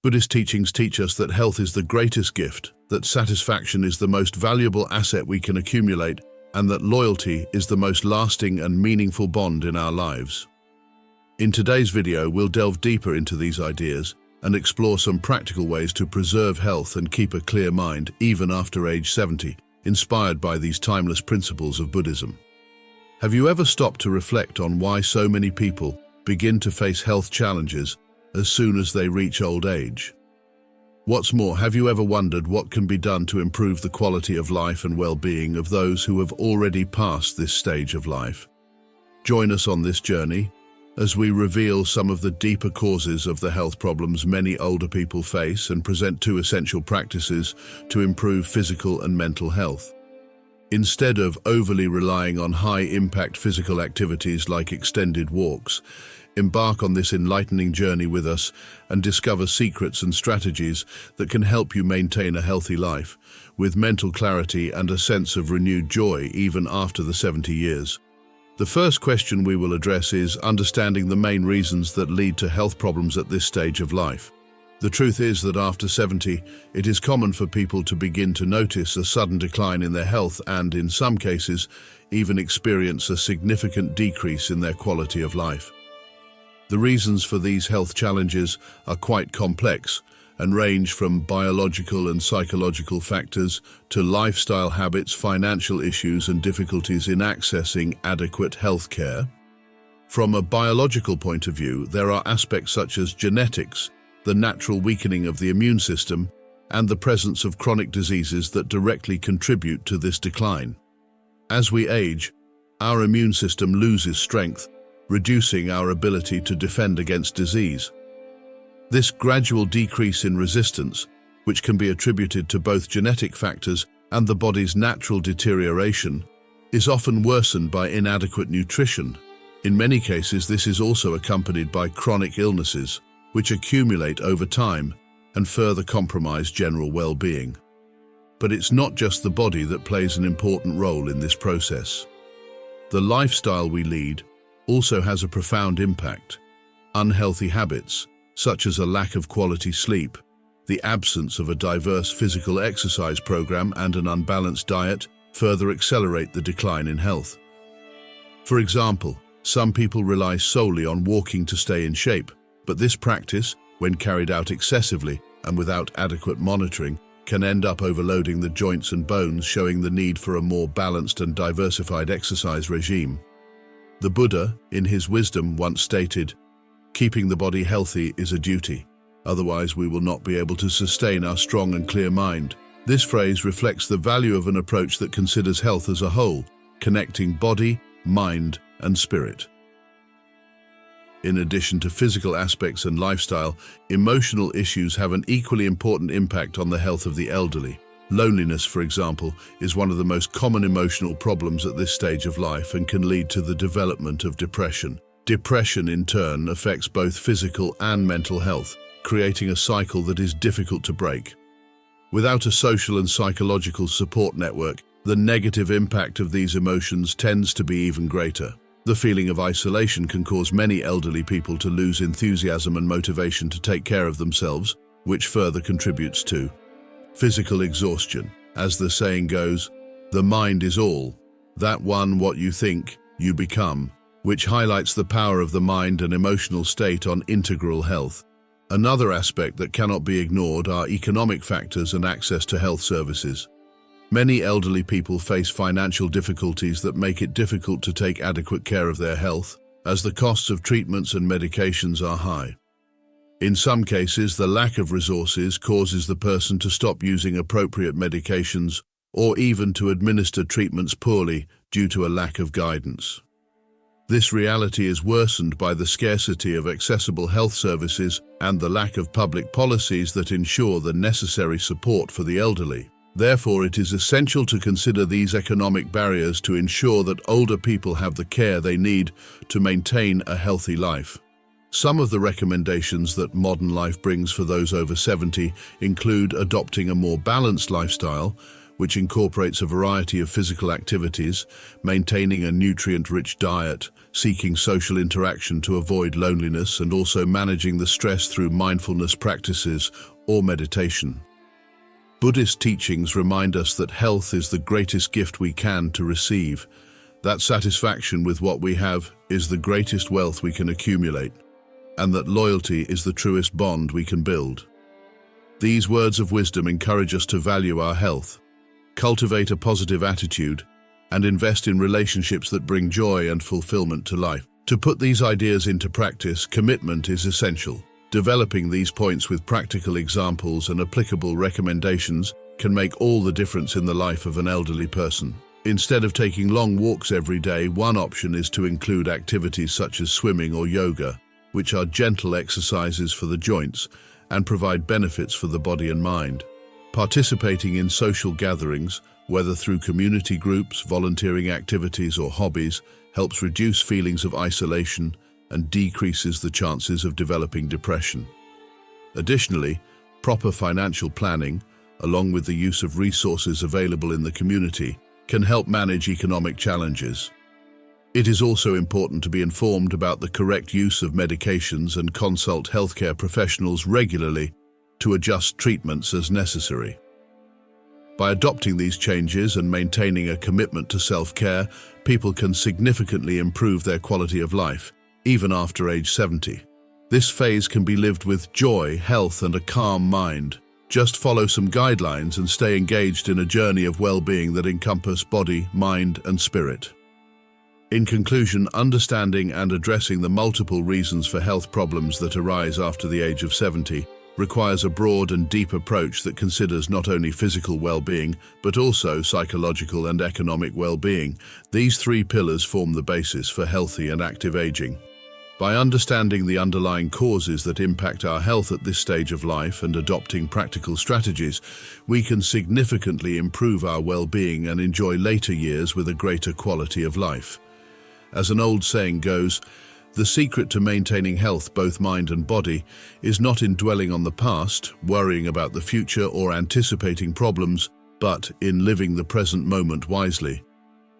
Buddhist teachings teach us that health is the greatest gift, that satisfaction is the most valuable asset we can accumulate, and that loyalty is the most lasting and meaningful bond in our lives. In today's video, we'll delve deeper into these ideas and explore some practical ways to preserve health and keep a clear mind even after age 70, inspired by these timeless principles of Buddhism. Have you ever stopped to reflect on why so many people begin to face health challenges as soon as they reach old age? What's more, have you ever wondered what can be done to improve the quality of life and well-being of those who have already passed this stage of life? Join us on this journey as we reveal some of the deeper causes of the health problems many older people face and present 2 essential practices to improve physical and mental health. Instead of overly relying on high-impact physical activities like extended walks, embark on this enlightening journey with us and discover secrets and strategies that can help you maintain a healthy life with mental clarity and a sense of renewed joy even after the 70 years. The first question we will address is understanding the main reasons that lead to health problems at this stage of life. The truth is that after 70, it is common for people to begin to notice a sudden decline in their health and, in some cases, even experience a significant decrease in their quality of life. The reasons for these health challenges are quite complex and range from biological and psychological factors to lifestyle habits, financial issues, and difficulties in accessing adequate health care. From a biological point of view, there are aspects such as genetics, the natural weakening of the immune system, and the presence of chronic diseases that directly contribute to this decline. As we age, our immune system loses strength, reducing our ability to defend against disease. This gradual decrease in resistance, which can be attributed to both genetic factors and the body's natural deterioration, is often worsened by inadequate nutrition. In many cases, this is also accompanied by chronic illnesses, which accumulate over time and further compromise general well-being. But it's not just the body that plays an important role in this process. The lifestyle we lead also has a profound impact. Unhealthy habits, such as a lack of quality sleep, the absence of a diverse physical exercise program, and an unbalanced diet, further accelerate the decline in health. For example, some people rely solely on walking to stay in shape, but this practice, when carried out excessively and without adequate monitoring, can end up overloading the joints and bones, showing the need for a more balanced and diversified exercise regime. The Buddha, in his wisdom, once stated, "Keeping the body healthy is a duty, otherwise we will not be able to sustain our strong and clear mind." This phrase reflects the value of an approach that considers health as a whole, connecting body, mind, and spirit. In addition to physical aspects and lifestyle, emotional issues have an equally important impact on the health of the elderly. Loneliness, for example, is one of the most common emotional problems at this stage of life and can lead to the development of depression. Depression, in turn, affects both physical and mental health, creating a cycle that is difficult to break. Without a social and psychological support network, the negative impact of these emotions tends to be even greater. The feeling of isolation can cause many elderly people to lose enthusiasm and motivation to take care of themselves, which further contributes to physical exhaustion. As the saying goes, the mind is all, that one what you think, you become, which highlights the power of the mind and emotional state on integral health. Another aspect that cannot be ignored are economic factors and access to health services. Many elderly people face financial difficulties that make it difficult to take adequate care of their health, as the costs of treatments and medications are high. In some cases, the lack of resources causes the person to stop using appropriate medications or even to administer treatments poorly due to a lack of guidance. This reality is worsened by the scarcity of accessible health services and the lack of public policies that ensure the necessary support for the elderly. Therefore, it is essential to consider these economic barriers to ensure that older people have the care they need to maintain a healthy life. Some of the recommendations that modern life brings for those over 70 include adopting a more balanced lifestyle, which incorporates a variety of physical activities, maintaining a nutrient-rich diet, seeking social interaction to avoid loneliness, and also managing the stress through mindfulness practices or meditation. Buddhist teachings remind us that health is the greatest gift we can to receive, that satisfaction with what we have is the greatest wealth we can accumulate, and that loyalty is the truest bond we can build. These words of wisdom encourage us to value our health, cultivate a positive attitude, and invest in relationships that bring joy and fulfillment to life. To put these ideas into practice, commitment is essential. Developing these points with practical examples and applicable recommendations can make all the difference in the life of an elderly person. Instead of taking long walks every day, one option is to include activities such as swimming or yoga, which are gentle exercises for the joints and provide benefits for the body and mind. Participating in social gatherings, whether through community groups, volunteering activities, or hobbies, helps reduce feelings of isolation and decreases the chances of developing depression. Additionally, proper financial planning, along with the use of resources available in the community, can help manage economic challenges. It is also important to be informed about the correct use of medications and consult healthcare professionals regularly to adjust treatments as necessary. By adopting these changes and maintaining a commitment to self-care, people can significantly improve their quality of life, even after age 70. This phase can be lived with joy, health, and a calm mind. Just follow some guidelines and stay engaged in a journey of well-being that encompass body, mind, and spirit. In conclusion, understanding and addressing the multiple reasons for health problems that arise after the age of 70 requires a broad and deep approach that considers not only physical well-being, but also psychological and economic well-being. These three pillars form the basis for healthy and active aging. By understanding the underlying causes that impact our health at this stage of life and adopting practical strategies, we can significantly improve our well-being and enjoy later years with a greater quality of life. As an old saying goes, the secret to maintaining health, both mind and body, is not in dwelling on the past, worrying about the future, or anticipating problems, but in living the present moment wisely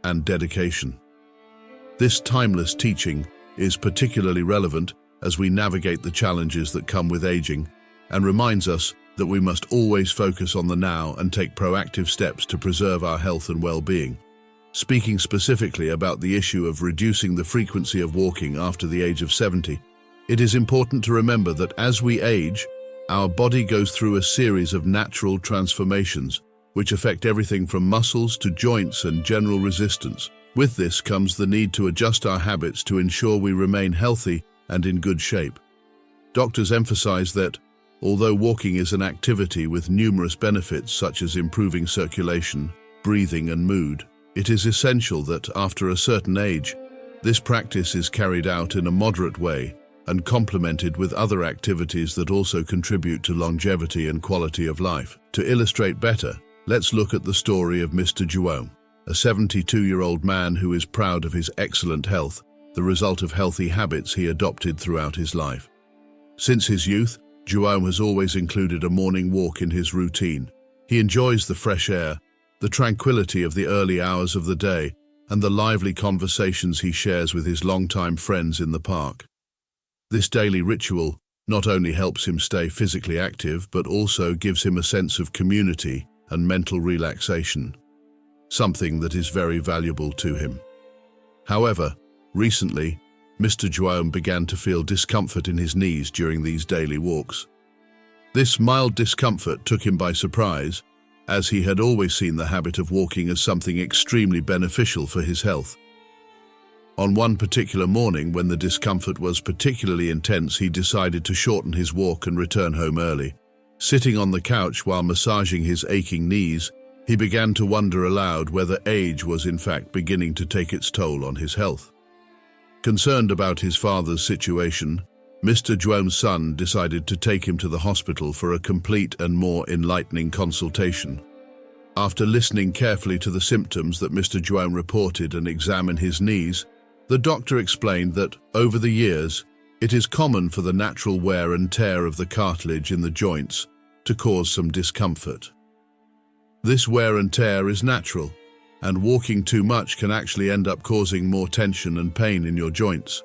and dedication. This timeless teaching is particularly relevant as we navigate the challenges that come with aging, and reminds us that we must always focus on the now and take proactive steps to preserve our health and well-being. Speaking specifically about the issue of reducing the frequency of walking after the age of 70, it is important to remember that as we age, our body goes through a series of natural transformations, which affect everything from muscles to joints and general resistance. With this comes the need to adjust our habits to ensure we remain healthy and in good shape. Doctors emphasize that, although walking is an activity with numerous benefits such as improving circulation, breathing, and mood, it is essential that, after a certain age, this practice is carried out in a moderate way and complemented with other activities that also contribute to longevity and quality of life. To illustrate better, let's look at the story of Mr. Juom, a 72-year-old man who is proud of his excellent health, the result of healthy habits he adopted throughout his life. Since his youth, Juom has always included a morning walk in his routine. He enjoys the fresh air, the tranquility of the early hours of the day, and the lively conversations he shares with his longtime friends in the park. This daily ritual not only helps him stay physically active, but also gives him a sense of community and mental relaxation, something that is very valuable to him. However, recently, Mr. Juom began to feel discomfort in his knees during these daily walks. This mild discomfort took him by surprise, as he had always seen the habit of walking as something extremely beneficial for his health. On one particular morning, when the discomfort was particularly intense, he decided to shorten his walk and return home early. Sitting on the couch while massaging his aching knees, he began to wonder aloud whether age was in fact beginning to take its toll on his health. Concerned about his father's situation, Mr. Juom's son decided to take him to the hospital for a complete and more enlightening consultation. After listening carefully to the symptoms that Mr. Juom reported and examined his knees, the doctor explained that, over the years, it is common for the natural wear and tear of the cartilage in the joints to cause some discomfort. This wear and tear is natural, and walking too much can actually end up causing more tension and pain in your joints.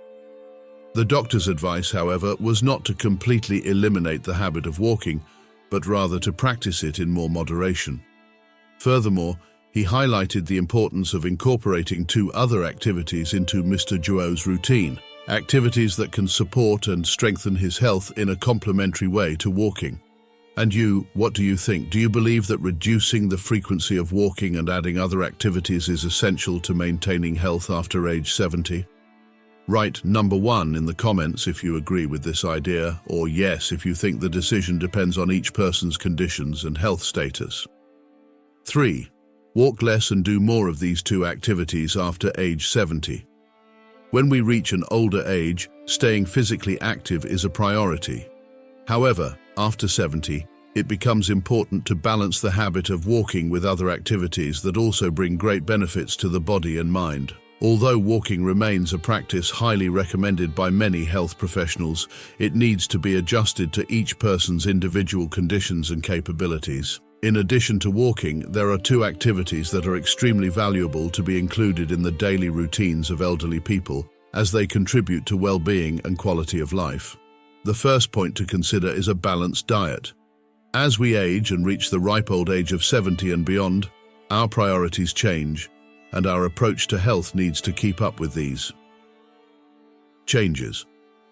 The doctor's advice, however, was not to completely eliminate the habit of walking, but rather to practice it in more moderation. Furthermore, he highlighted the importance of incorporating two other activities into Mr. Zhuo's routine, activities that can support and strengthen his health in a complementary way to walking. And you, what do you think? Do you believe that reducing the frequency of walking and adding other activities is essential to maintaining health after age 70? Write number 1 in the comments if you agree with this idea, or yes if you think the decision depends on each person's conditions and health status. 3. Walk less and do more of these two activities after age 70. When we reach an older age, staying physically active is a priority. However, after 70, it becomes important to balance the habit of walking with other activities that also bring great benefits to the body and mind. Although walking remains a practice highly recommended by many health professionals, it needs to be adjusted to each person's individual conditions and capabilities. In addition to walking, there are two activities that are extremely valuable to be included in the daily routines of elderly people, as they contribute to well-being and quality of life. The first point to consider is a balanced diet. As we age and reach the ripe old age of 70 and beyond, our priorities change, and our approach to health needs to keep up with these changes.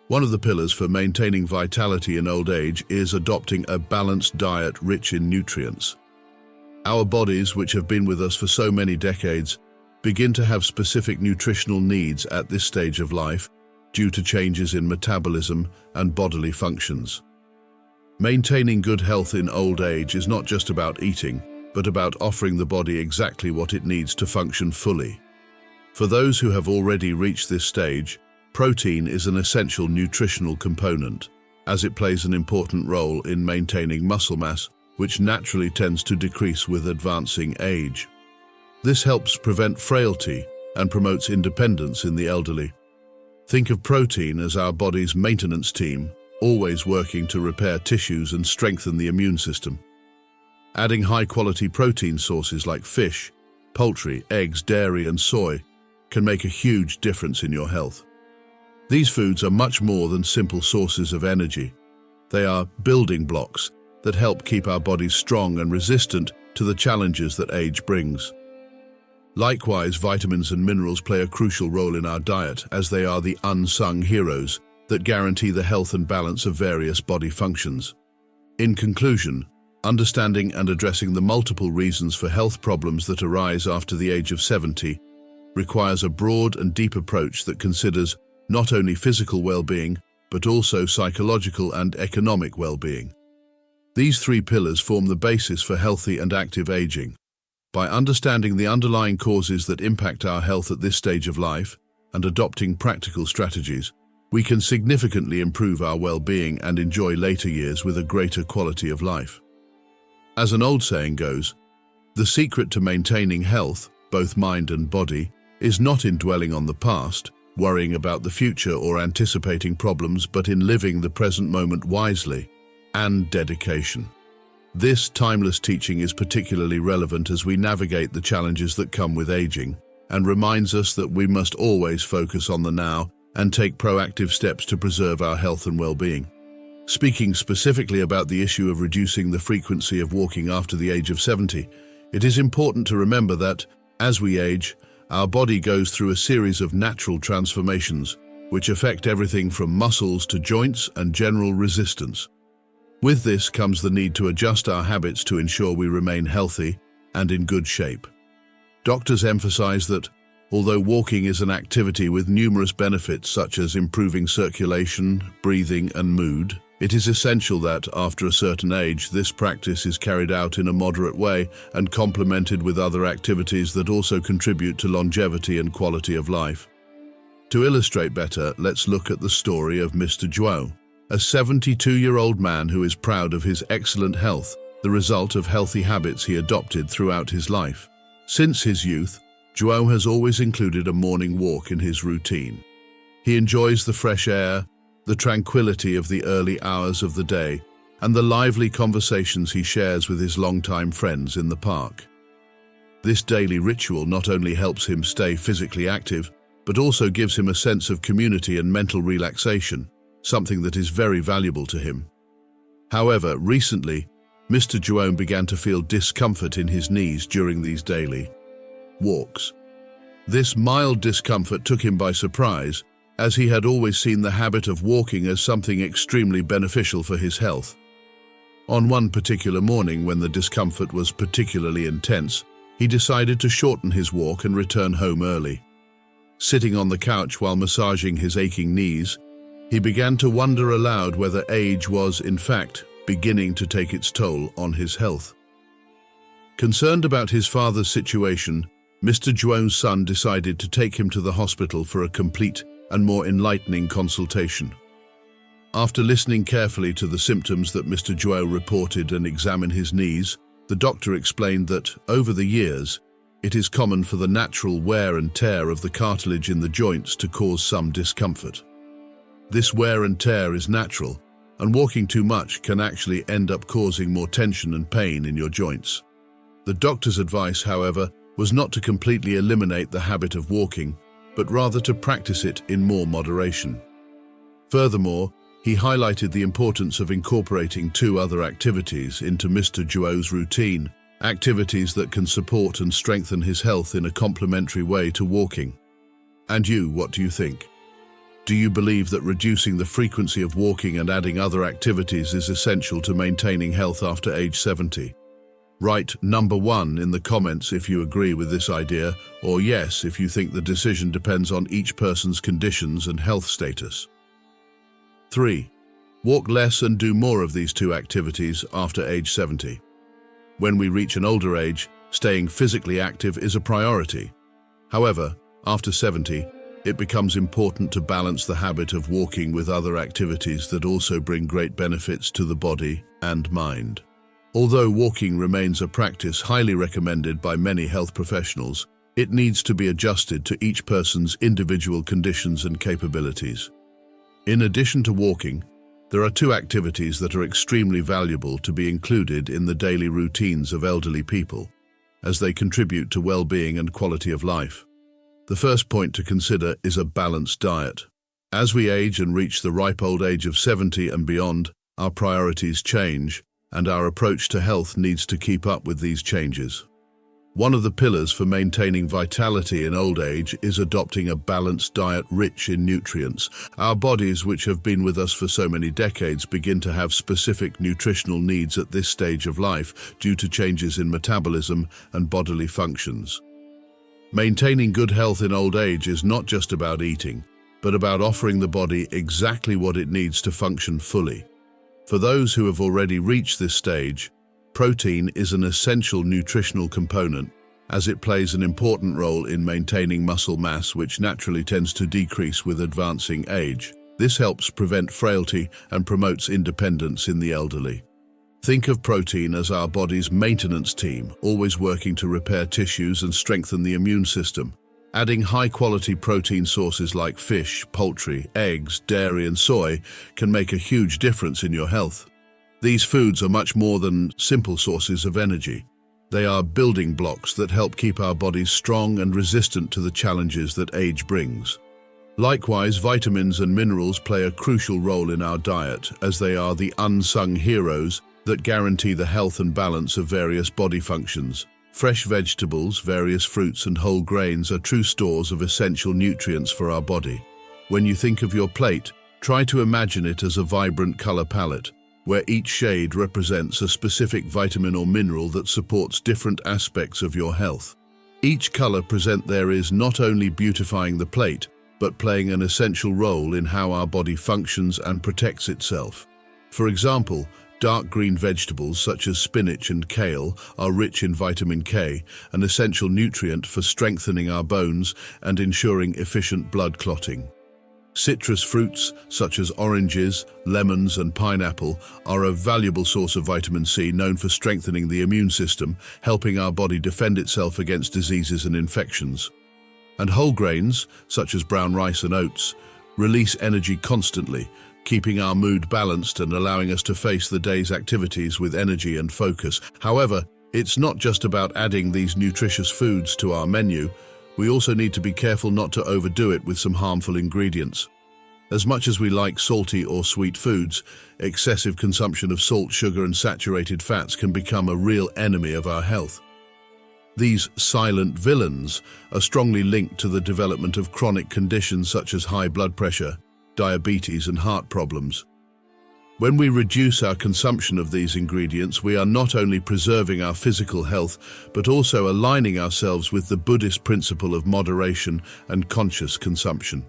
One of the pillars for maintaining vitality in old age is adopting a balanced diet rich in nutrients. Our bodies, which have been with us for so many decades, begin to have specific nutritional needs at this stage of life due to changes in metabolism and bodily functions. Maintaining good health in old age is not just about eating, but about offering the body exactly what it needs to function fully. For those who have already reached this stage, protein is an essential nutritional component, as it plays an important role in maintaining muscle mass, which naturally tends to decrease with advancing age. This helps prevent frailty and promotes independence in the elderly. Think of protein as our body's maintenance team, always working to repair tissues and strengthen the immune system. Adding high-quality protein sources like fish, poultry, eggs, dairy, and soy can make a huge difference in your health. These foods are much more than simple sources of energy. They are building blocks that help keep our bodies strong and resistant to the challenges that age brings. Likewise, vitamins and minerals play a crucial role in our diet, as they are the unsung heroes that guarantee the health and balance of various body functions. In conclusion, understanding and addressing the multiple reasons for health problems that arise after the age of 70 requires a broad and deep approach that considers not only physical well-being, but also psychological and economic well-being. These three pillars form the basis for healthy and active aging. By understanding the underlying causes that impact our health at this stage of life and adopting practical strategies, we can significantly improve our well-being and enjoy later years with a greater quality of life. As an old saying goes, the secret to maintaining health, both mind and body, is not in dwelling on the past, worrying about the future or anticipating problems, but in living the present moment wisely and dedication. This timeless teaching is particularly relevant as we navigate the challenges that come with aging, and reminds us that we must always focus on the now and take proactive steps to preserve our health and well-being. Speaking specifically about the issue of reducing the frequency of walking after the age of 70, it is important to remember that, as we age, our body goes through a series of natural transformations, which affect everything from muscles to joints and general resistance. With this comes the need to adjust our habits to ensure we remain healthy and in good shape. Doctors emphasize that, although walking is an activity with numerous benefits such as improving circulation, breathing, and mood, it is essential that, after a certain age, this practice is carried out in a moderate way and complemented with other activities that also contribute to longevity and quality of life. To illustrate better, let's look at the story of Mr. Zhuo, a 72-year-old man who is proud of his excellent health, the result of healthy habits he adopted throughout his life. Since his youth, Zhuo has always included a morning walk in his routine. He enjoys the fresh air, the tranquility of the early hours of the day, and the lively conversations he shares with his longtime friends in the park. This daily ritual not only helps him stay physically active, but also gives him a sense of community and mental relaxation, something that is very valuable to him. However, recently, Mr. João began to feel discomfort in his knees during these daily walks. This mild discomfort took him by surprise, as he had always seen the habit of walking as something extremely beneficial for his health. On one particular morning, when the discomfort was particularly intense, he decided to shorten his walk and return home early. Sitting on the couch while massaging his aching knees, he began to wonder aloud whether age was, in fact, beginning to take its toll on his health. Concerned about his father's situation, Mr. João's son decided to take him to the hospital for a complete and more enlightening consultation. After listening carefully to the symptoms that Mr. João reported and examined his knees, the doctor explained that, over the years, it is common for the natural wear and tear of the cartilage in the joints to cause some discomfort. This wear and tear is natural, and walking too much can actually end up causing more tension and pain in your joints. The doctor's advice, however, was not to completely eliminate the habit of walking, but rather to practice it in more moderation. Furthermore, he highlighted the importance of incorporating two other activities into Mr. João's routine, activities that can support and strengthen his health in a complementary way to walking. And you, what do you think? Do you believe that reducing the frequency of walking and adding other activities is essential to maintaining health after age 70? Write number 1 in the comments if you agree with this idea, or yes if you think the decision depends on each person's conditions and health status. 3. Walk less and do more of these two activities after age 70. When we reach an older age, staying physically active is a priority. However, after 70, it becomes important to balance the habit of walking with other activities that also bring great benefits to the body and mind. Although walking remains a practice highly recommended by many health professionals, it needs to be adjusted to each person's individual conditions and capabilities. In addition to walking, there are two activities that are extremely valuable to be included in the daily routines of elderly people, as they contribute to well-being and quality of life. The first point to consider is a balanced diet. As we age and reach the ripe old age of 70 and beyond, our priorities change, and our approach to health needs to keep up with these changes. One of the pillars for maintaining vitality in old age is adopting a balanced diet rich in nutrients. Our bodies, which have been with us for so many decades, begin to have specific nutritional needs at this stage of life due to changes in metabolism and bodily functions. Maintaining good health in old age is not just about eating, but about offering the body exactly what it needs to function fully. For those who have already reached this stage, protein is an essential nutritional component, as it plays an important role in maintaining muscle mass, which naturally tends to decrease with advancing age. This helps prevent frailty and promotes independence in the elderly. Think of protein as our body's maintenance team, always working to repair tissues and strengthen the immune system. Adding high-quality protein sources like fish, poultry, eggs, dairy, and soy can make a huge difference in your health. These foods are much more than simple sources of energy. They are building blocks that help keep our bodies strong and resistant to the challenges that age brings. Likewise, vitamins and minerals play a crucial role in our diet, as they are the unsung heroes that guarantee the health and balance of various body functions. Fresh vegetables, various fruits, and whole grains are true stores of essential nutrients for our body. When you think of your plate, try to imagine it as a vibrant color palette, where each shade represents a specific vitamin or mineral that supports different aspects of your health. Each color present there is not only beautifying the plate, but playing an essential role in how our body functions and protects itself. For example, dark green vegetables such as spinach and kale are rich in vitamin K, an essential nutrient for strengthening our bones and ensuring efficient blood clotting. Citrus fruits, such as oranges, lemons, and pineapple, are a valuable source of vitamin C known for strengthening the immune system, helping our body defend itself against diseases and infections. And whole grains, such as brown rice and oats, release energy constantly, keeping our mood balanced and allowing us to face the day's activities with energy and focus. However, it's not just about adding these nutritious foods to our menu. We also need to be careful not to overdo it with some harmful ingredients. As much as we like salty or sweet foods, excessive consumption of salt, sugar, and saturated fats can become a real enemy of our health. These silent villains are strongly linked to the development of chronic conditions such as high blood pressure, diabetes, and heart problems. When we reduce our consumption of these ingredients, we are not only preserving our physical health, but also aligning ourselves with the Buddhist principle of moderation and conscious consumption.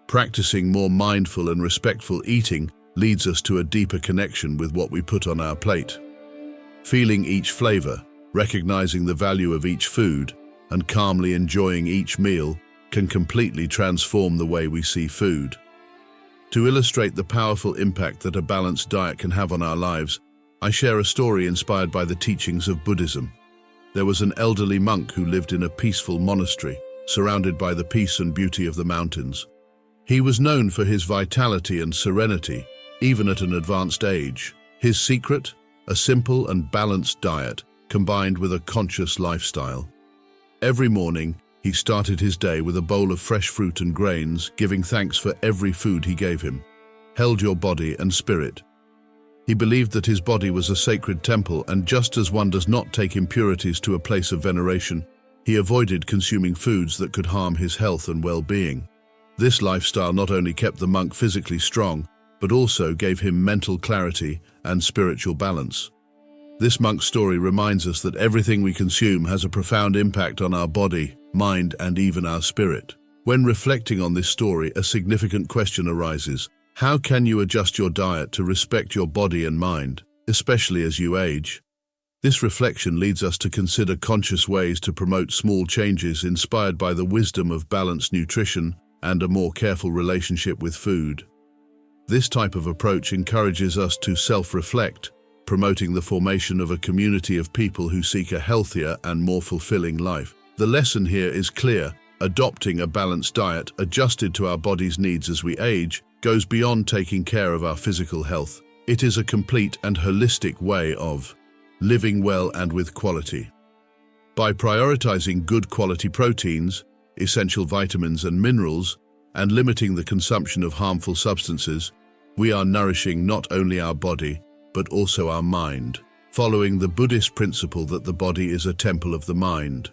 Practicing more mindful and respectful eating leads us to a deeper connection with what we put on our plate. Feeling each flavor, recognizing the value of each food, and calmly enjoying each meal can completely transform the way we see food. To illustrate the powerful impact that a balanced diet can have on our lives, I share a story inspired by the teachings of Buddhism. There was an elderly monk who lived in a peaceful monastery, surrounded by the peace and beauty of the mountains. He was known for his vitality and serenity, even at an advanced age. His secret? A simple and balanced diet, combined with a conscious lifestyle. Every morning, he started his day with a bowl of fresh fruit and grains, giving thanks for every food he gave him. Held your body and spirit. He believed that his body was a sacred temple, and just as one does not take impurities to a place of veneration, he avoided consuming foods that could harm his health and well-being. This lifestyle not only kept the monk physically strong, but also gave him mental clarity and spiritual balance. This monk's story reminds us that everything we consume has a profound impact on our body, mind, and even our spirit. When reflecting on this story, a significant question arises. How can you adjust your diet to respect your body and mind, especially as you age? This reflection leads us to consider conscious ways to promote small changes inspired by the wisdom of balanced nutrition and a more careful relationship with food. This type of approach encourages us to self-reflect, promoting the formation of a community of people who seek a healthier and more fulfilling life. The lesson here is clear. Adopting a balanced diet adjusted to our body's needs as we age goes beyond taking care of our physical health. It is a complete and holistic way of living well and with quality. By prioritizing good quality proteins, essential vitamins and minerals, and limiting the consumption of harmful substances, we are nourishing not only our body, but also our mind, following the Buddhist principle that the body is a temple of the mind.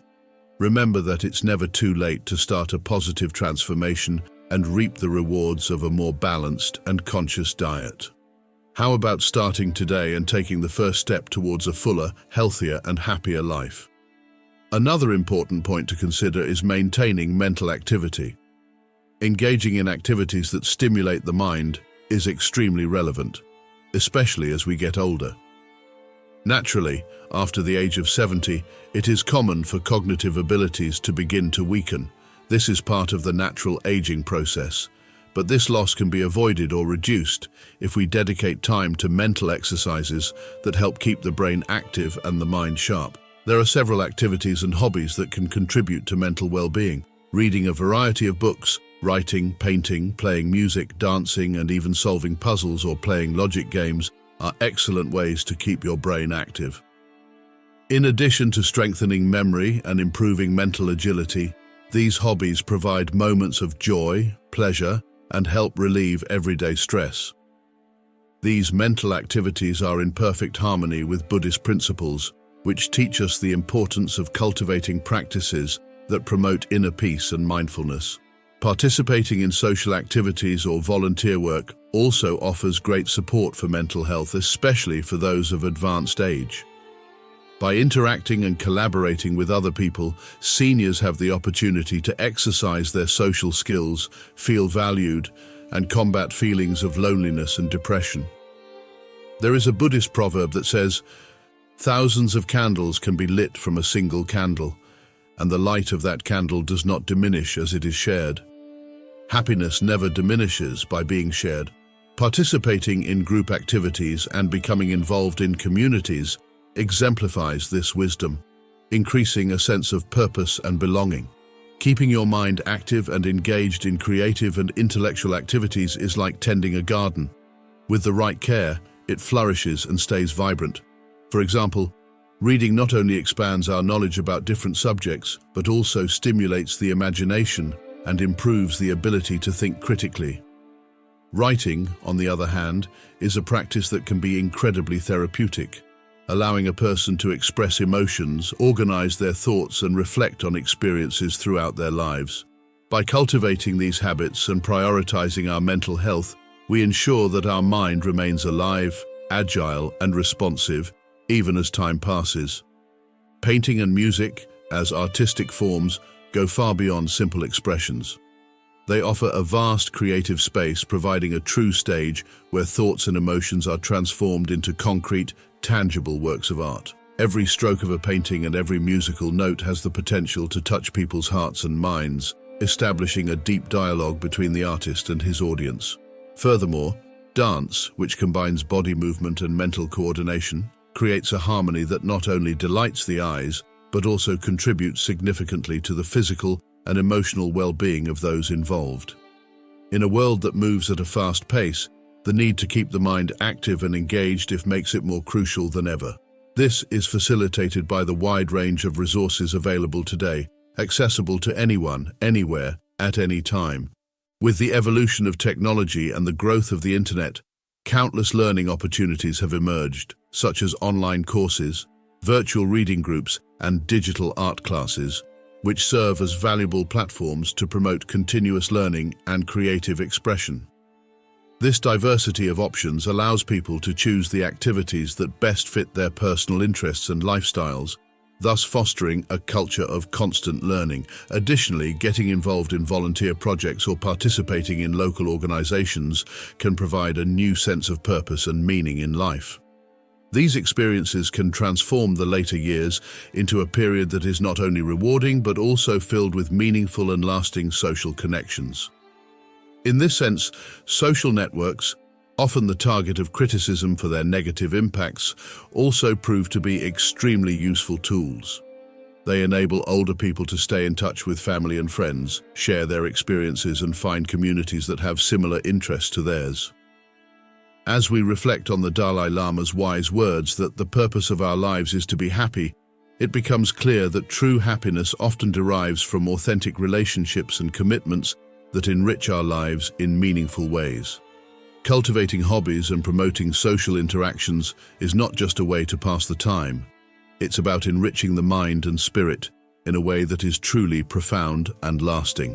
Remember that it's never too late to start a positive transformation and reap the rewards of a more balanced and conscious diet. How about starting today and taking the first step towards a fuller, healthier, and happier life? Another important point to consider is maintaining mental activity. Engaging in activities that stimulate the mind is extremely relevant, especially as we get older. Naturally, after the age of 70, it is common for cognitive abilities to begin to weaken. This is part of the natural aging process, but this loss can be avoided or reduced if we dedicate time to mental exercises that help keep the brain active and the mind sharp. There are several activities and hobbies that can contribute to mental well-being. Reading a variety of books, writing, painting, playing music, dancing, and even solving puzzles or playing logic games are excellent ways to keep your brain active. In addition to strengthening memory and improving mental agility, these hobbies provide moments of joy, pleasure, and help relieve everyday stress. These mental activities are in perfect harmony with Buddhist principles, which teach us the importance of cultivating practices that promote inner peace and mindfulness. Participating in social activities or volunteer work also offers great support for mental health, especially for those of advanced age. By interacting and collaborating with other people, seniors have the opportunity to exercise their social skills, feel valued, and combat feelings of loneliness and depression. There is a Buddhist proverb that says, "Thousands of candles can be lit from a single candle, and the light of that candle does not diminish as it is shared." Happiness never diminishes by being shared. Participating in group activities and becoming involved in communities exemplifies this wisdom, increasing a sense of purpose and belonging. Keeping your mind active and engaged in creative and intellectual activities is like tending a garden. With the right care, it flourishes and stays vibrant. For example, reading not only expands our knowledge about different subjects, but also stimulates the imagination and improves the ability to think critically. Writing, on the other hand, is a practice that can be incredibly therapeutic, allowing a person to express emotions, organize their thoughts, and reflect on experiences throughout their lives. By cultivating these habits and prioritizing our mental health, we ensure that our mind remains alive, agile, and responsive, even as time passes. Painting and music, as artistic forms, go far beyond simple expressions. They offer a vast creative space, providing a true stage where thoughts and emotions are transformed into concrete, tangible works of art. Every stroke of a painting and every musical note has the potential to touch people's hearts and minds, establishing a deep dialogue between the artist and his audience. Furthermore, dance, which combines body movement and mental coordination, creates a harmony that not only delights the eyes, but also contributes significantly to the physical and emotional well-being of those involved. In a world that moves at a fast pace, the need to keep the mind active and engaged makes it more crucial than ever. This is facilitated by the wide range of resources available today, accessible to anyone, anywhere, at any time. With the evolution of technology and the growth of the internet, countless learning opportunities have emerged, such as online courses, virtual reading groups, and digital art classes, which serve as valuable platforms to promote continuous learning and creative expression. This diversity of options allows people to choose the activities that best fit their personal interests and lifestyles, thus fostering a culture of constant learning. Additionally, getting involved in volunteer projects or participating in local organizations can provide a new sense of purpose and meaning in life. These experiences can transform the later years into a period that is not only rewarding but also filled with meaningful and lasting social connections. In this sense, social networks, often the target of criticism for their negative impacts, also prove to be extremely useful tools. They enable older people to stay in touch with family and friends, share their experiences, and find communities that have similar interests to theirs. As we reflect on the Dalai Lama's wise words that the purpose of our lives is to be happy, it becomes clear that true happiness often derives from authentic relationships and commitments that enrich our lives in meaningful ways. Cultivating hobbies and promoting social interactions is not just a way to pass the time. It's about enriching the mind and spirit in a way that is truly profound and lasting.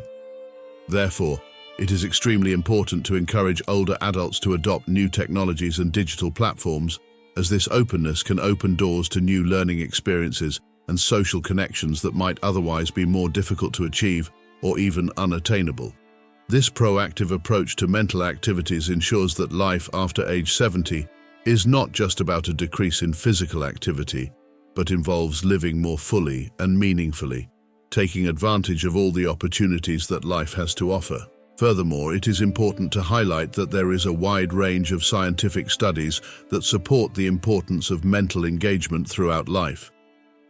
Therefore, it is extremely important to encourage older adults to adopt new technologies and digital platforms, as this openness can open doors to new learning experiences and social connections that might otherwise be more difficult to achieve or even unattainable. This proactive approach to mental activities ensures that life after age 70 is not just about a decrease in physical activity, but involves living more fully and meaningfully, taking advantage of all the opportunities that life has to offer. Furthermore, it is important to highlight that there is a wide range of scientific studies that support the importance of mental engagement throughout life.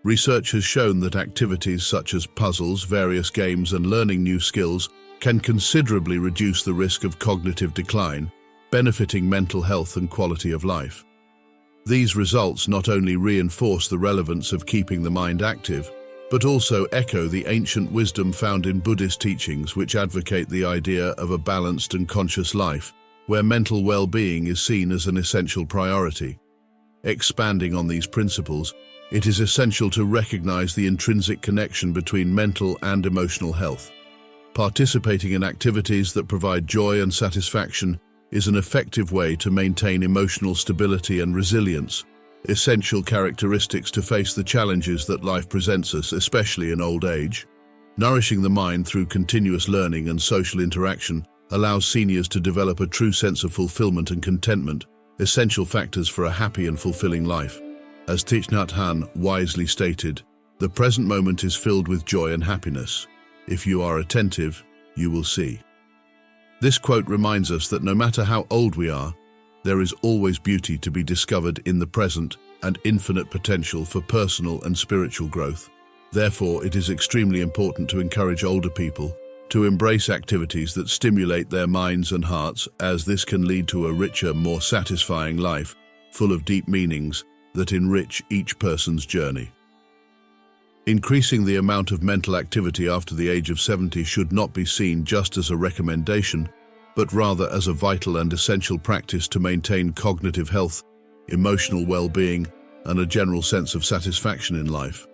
Research has shown that activities such as puzzles, various games, and learning new skills can considerably reduce the risk of cognitive decline, benefiting mental health and quality of life. These results not only reinforce the relevance of keeping the mind active, but also echo the ancient wisdom found in Buddhist teachings, which advocate the idea of a balanced and conscious life, where mental well-being is seen as an essential priority. Expanding on these principles, it is essential to recognize the intrinsic connection between mental and emotional health. Participating in activities that provide joy and satisfaction is an effective way to maintain emotional stability and resilience, essential characteristics to face the challenges that life presents us, especially in old age. Nourishing the mind through continuous learning and social interaction allows seniors to develop a true sense of fulfillment and contentment, essential factors for a happy and fulfilling life. As Thich Nhat Hanh wisely stated, "The present moment is filled with joy and happiness. If you are attentive, you will see." This quote reminds us that no matter how old we are, there is always beauty to be discovered in the present and infinite potential for personal and spiritual growth. Therefore, it is extremely important to encourage older people to embrace activities that stimulate their minds and hearts, as this can lead to a richer, more satisfying life, full of deep meanings that enrich each person's journey. Increasing the amount of mental activity after the age of 70 should not be seen just as a recommendation, but rather as a vital and essential practice to maintain cognitive health, emotional well-being, and a general sense of satisfaction in life.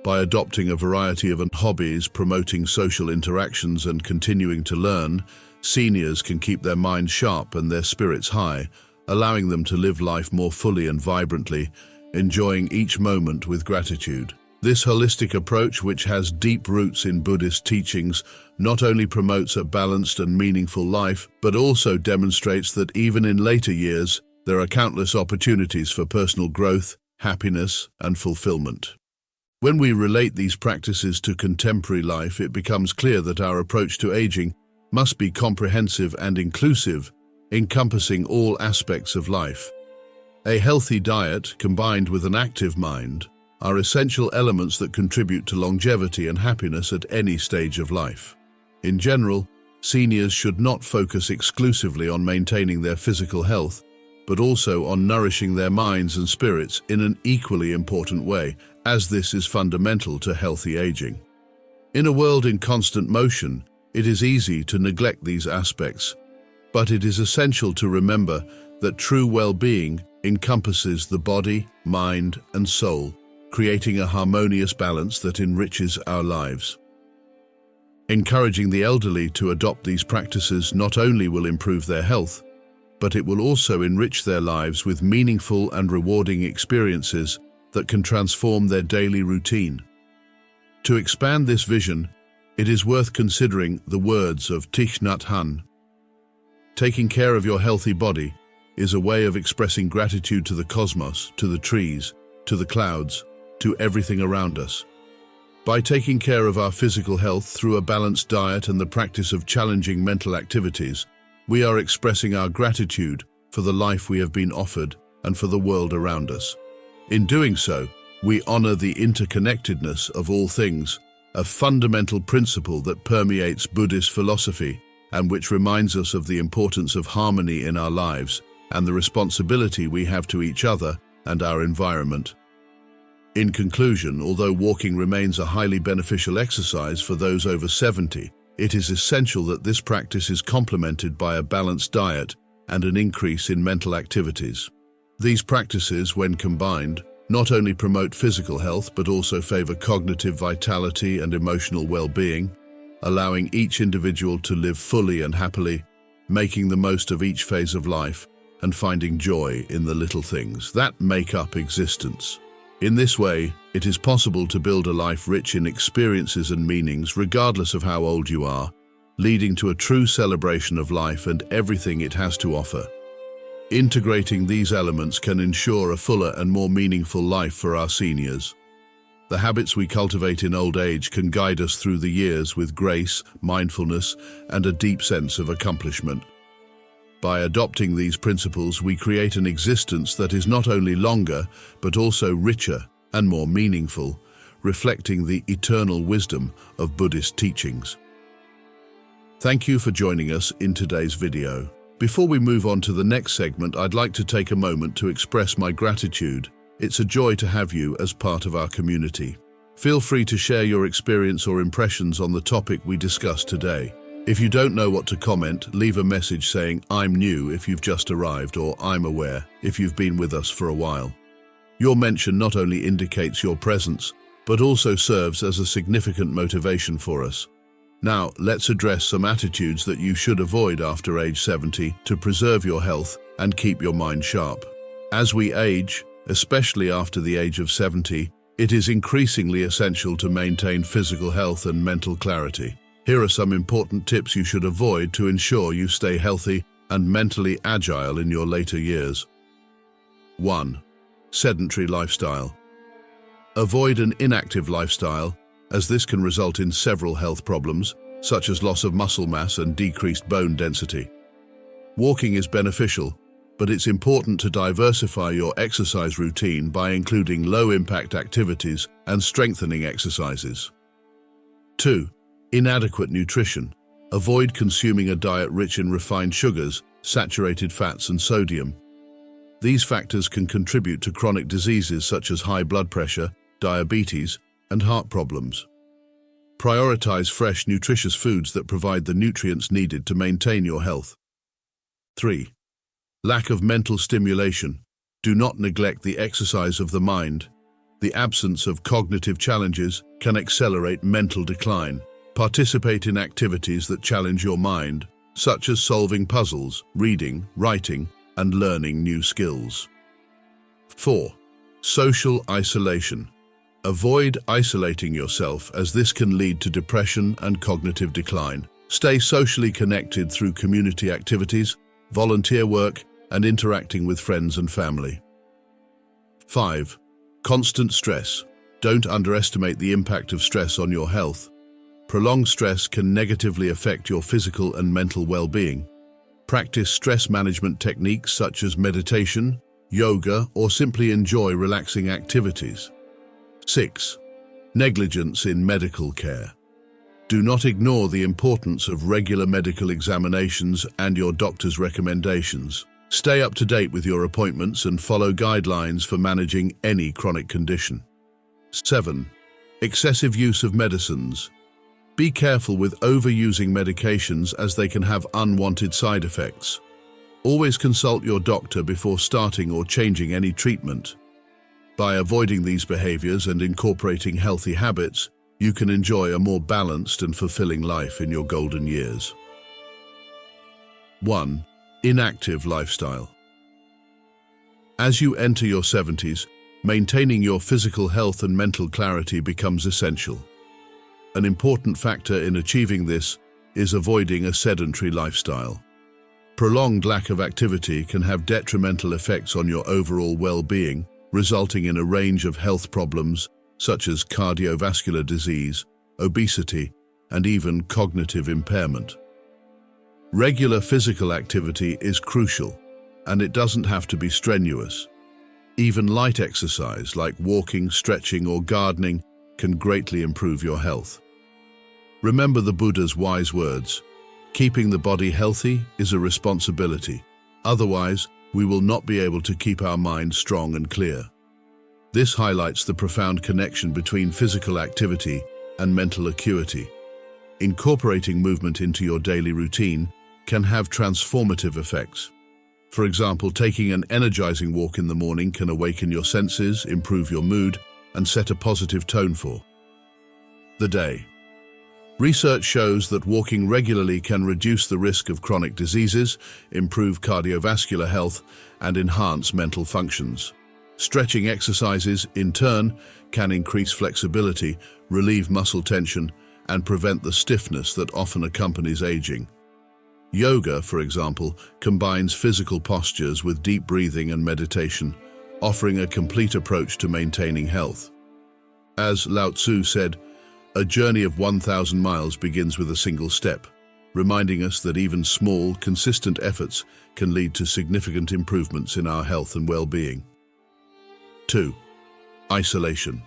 By adopting a variety of hobbies, promoting social interactions, and continuing to learn, seniors can keep their minds sharp and their spirits high, allowing them to live life more fully and vibrantly, enjoying each moment with gratitude. This holistic approach, which has deep roots in Buddhist teachings, not only promotes a balanced and meaningful life, but also demonstrates that even in later years, there are countless opportunities for personal growth, happiness, and fulfillment. When we relate these practices to contemporary life, it becomes clear that our approach to aging must be comprehensive and inclusive, encompassing all aspects of life. A healthy diet, combined with an active mind, are essential elements that contribute to longevity and happiness at any stage of life. In general, seniors should not focus exclusively on maintaining their physical health, but also on nourishing their minds and spirits in an equally important way, as this is fundamental to healthy aging. In a world in constant motion, it is easy to neglect these aspects, but it is essential to remember that true well-being encompasses the body, mind, and soul, creating a harmonious balance that enriches our lives. Encouraging the elderly to adopt these practices not only will improve their health, but it will also enrich their lives with meaningful and rewarding experiences that can transform their daily routine. To expand this vision, it is worth considering the words of Thich Nhat Hanh. Taking care of your healthy body is a way of expressing gratitude to the cosmos, to the trees, to the clouds, to everything around us. By taking care of our physical health through a balanced diet and the practice of challenging mental activities, we are expressing our gratitude for the life we have been offered and for the world around us. In doing so, we honor the interconnectedness of all things, a fundamental principle that permeates Buddhist philosophy and which reminds us of the importance of harmony in our lives and the responsibility we have to each other and our environment. In conclusion, although walking remains a highly beneficial exercise for those over 70, it is essential that this practice is complemented by a balanced diet and an increase in mental activities. These practices, when combined, not only promote physical health but also favor cognitive vitality and emotional well-being, allowing each individual to live fully and happily, making the most of each phase of life and finding joy in the little things that make up existence. In this way, it is possible to build a life rich in experiences and meanings regardless of how old you are, leading to a true celebration of life and everything it has to offer. Integrating these elements can ensure a fuller and more meaningful life for our seniors. The habits we cultivate in old age can guide us through the years with grace, mindfulness, and a deep sense of accomplishment. By adopting these principles, we create an existence that is not only longer, but also richer and more meaningful, reflecting the eternal wisdom of Buddhist teachings. Thank you for joining us in today's video. Before we move on to the next segment, I'd like to take a moment to express my gratitude. It's a joy to have you as part of our community. Feel free to share your experience or impressions on the topic we discussed today. If you don't know what to comment, leave a message saying, "I'm new" if you've just arrived, or "I'm aware" if you've been with us for a while. Your mention not only indicates your presence, but also serves as a significant motivation for us. Now, let's address some attitudes that you should avoid after age 70 to preserve your health and keep your mind sharp. As we age, especially after the age of 70, it is increasingly essential to maintain physical health and mental clarity. Here are some important tips you should avoid to ensure you stay healthy and mentally agile in your later years. 1. Sedentary lifestyle. Avoid an inactive lifestyle, as this can result in several health problems, such as loss of muscle mass and decreased bone density. Walking is beneficial, but it's important to diversify your exercise routine by including low-impact activities and strengthening exercises. 2. Inadequate nutrition. Avoid consuming a diet rich in refined sugars, saturated fats, and sodium. These factors can contribute to chronic diseases such as high blood pressure, diabetes, and heart problems. Prioritize fresh, nutritious foods that provide the nutrients needed to maintain your health. 3. Lack of mental stimulation. Do not neglect the exercise of the mind. The absence of cognitive challenges can accelerate mental decline. Participate in activities that challenge your mind, such as solving puzzles, reading, writing, and learning new skills. 4. Social isolation. Avoid isolating yourself, as this can lead to depression and cognitive decline. Stay socially connected through community activities, volunteer work, and interacting with friends and family. 5. Constant stress. Don't underestimate the impact of stress on your health. Prolonged stress can negatively affect your physical and mental well-being. Practice stress management techniques such as meditation, yoga, or simply enjoy relaxing activities. 6. Negligence in medical care. Do not ignore the importance of regular medical examinations and your doctor's recommendations. Stay up to date with your appointments and follow guidelines for managing any chronic condition. 7. Excessive use of medicines. Be careful with overusing medications, as they can have unwanted side effects. Always consult your doctor before starting or changing any treatment. By avoiding these behaviors and incorporating healthy habits, you can enjoy a more balanced and fulfilling life in your golden years. 1. Inactive lifestyle. As you enter your 70s, maintaining your physical health and mental clarity becomes essential. An important factor in achieving this is avoiding a sedentary lifestyle. Prolonged lack of activity can have detrimental effects on your overall well-being, resulting in a range of health problems such as cardiovascular disease, obesity, and even cognitive impairment. Regular physical activity is crucial, and it doesn't have to be strenuous. Even light exercise like walking, stretching, or gardening can greatly improve your health. Remember the Buddha's wise words: keeping the body healthy is a responsibility. Otherwise, we will not be able to keep our mind strong and clear. This highlights the profound connection between physical activity and mental acuity. Incorporating movement into your daily routine can have transformative effects. For example, taking an energizing walk in the morning can awaken your senses, improve your mood, and set a positive tone for the day. Research shows that walking regularly can reduce the risk of chronic diseases, improve cardiovascular health, and enhance mental functions. Stretching exercises, in turn, can increase flexibility, relieve muscle tension, and prevent the stiffness that often accompanies aging. Yoga, for example, combines physical postures with deep breathing and meditation, offering a complete approach to maintaining health. As Lao Tzu said, "A journey of 1,000 miles begins with a single step," reminding us that even small, consistent efforts can lead to significant improvements in our health and well-being. 2. Isolation.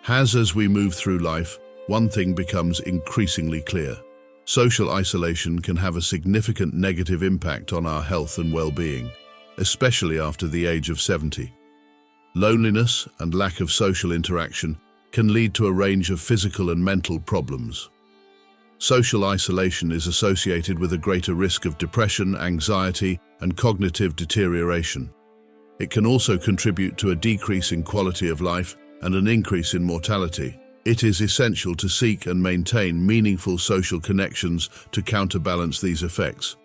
As we move through life, one thing becomes increasingly clear. Social isolation can have a significant negative impact on our health and well-being, especially after the age of 70. Loneliness and lack of social interaction can lead to a range of physical and mental problems. Social isolation is associated with a greater risk of depression, anxiety, and cognitive deterioration. It can also contribute to a decrease in quality of life and an increase in mortality. It is essential to seek and maintain meaningful social connections to counterbalance these effects.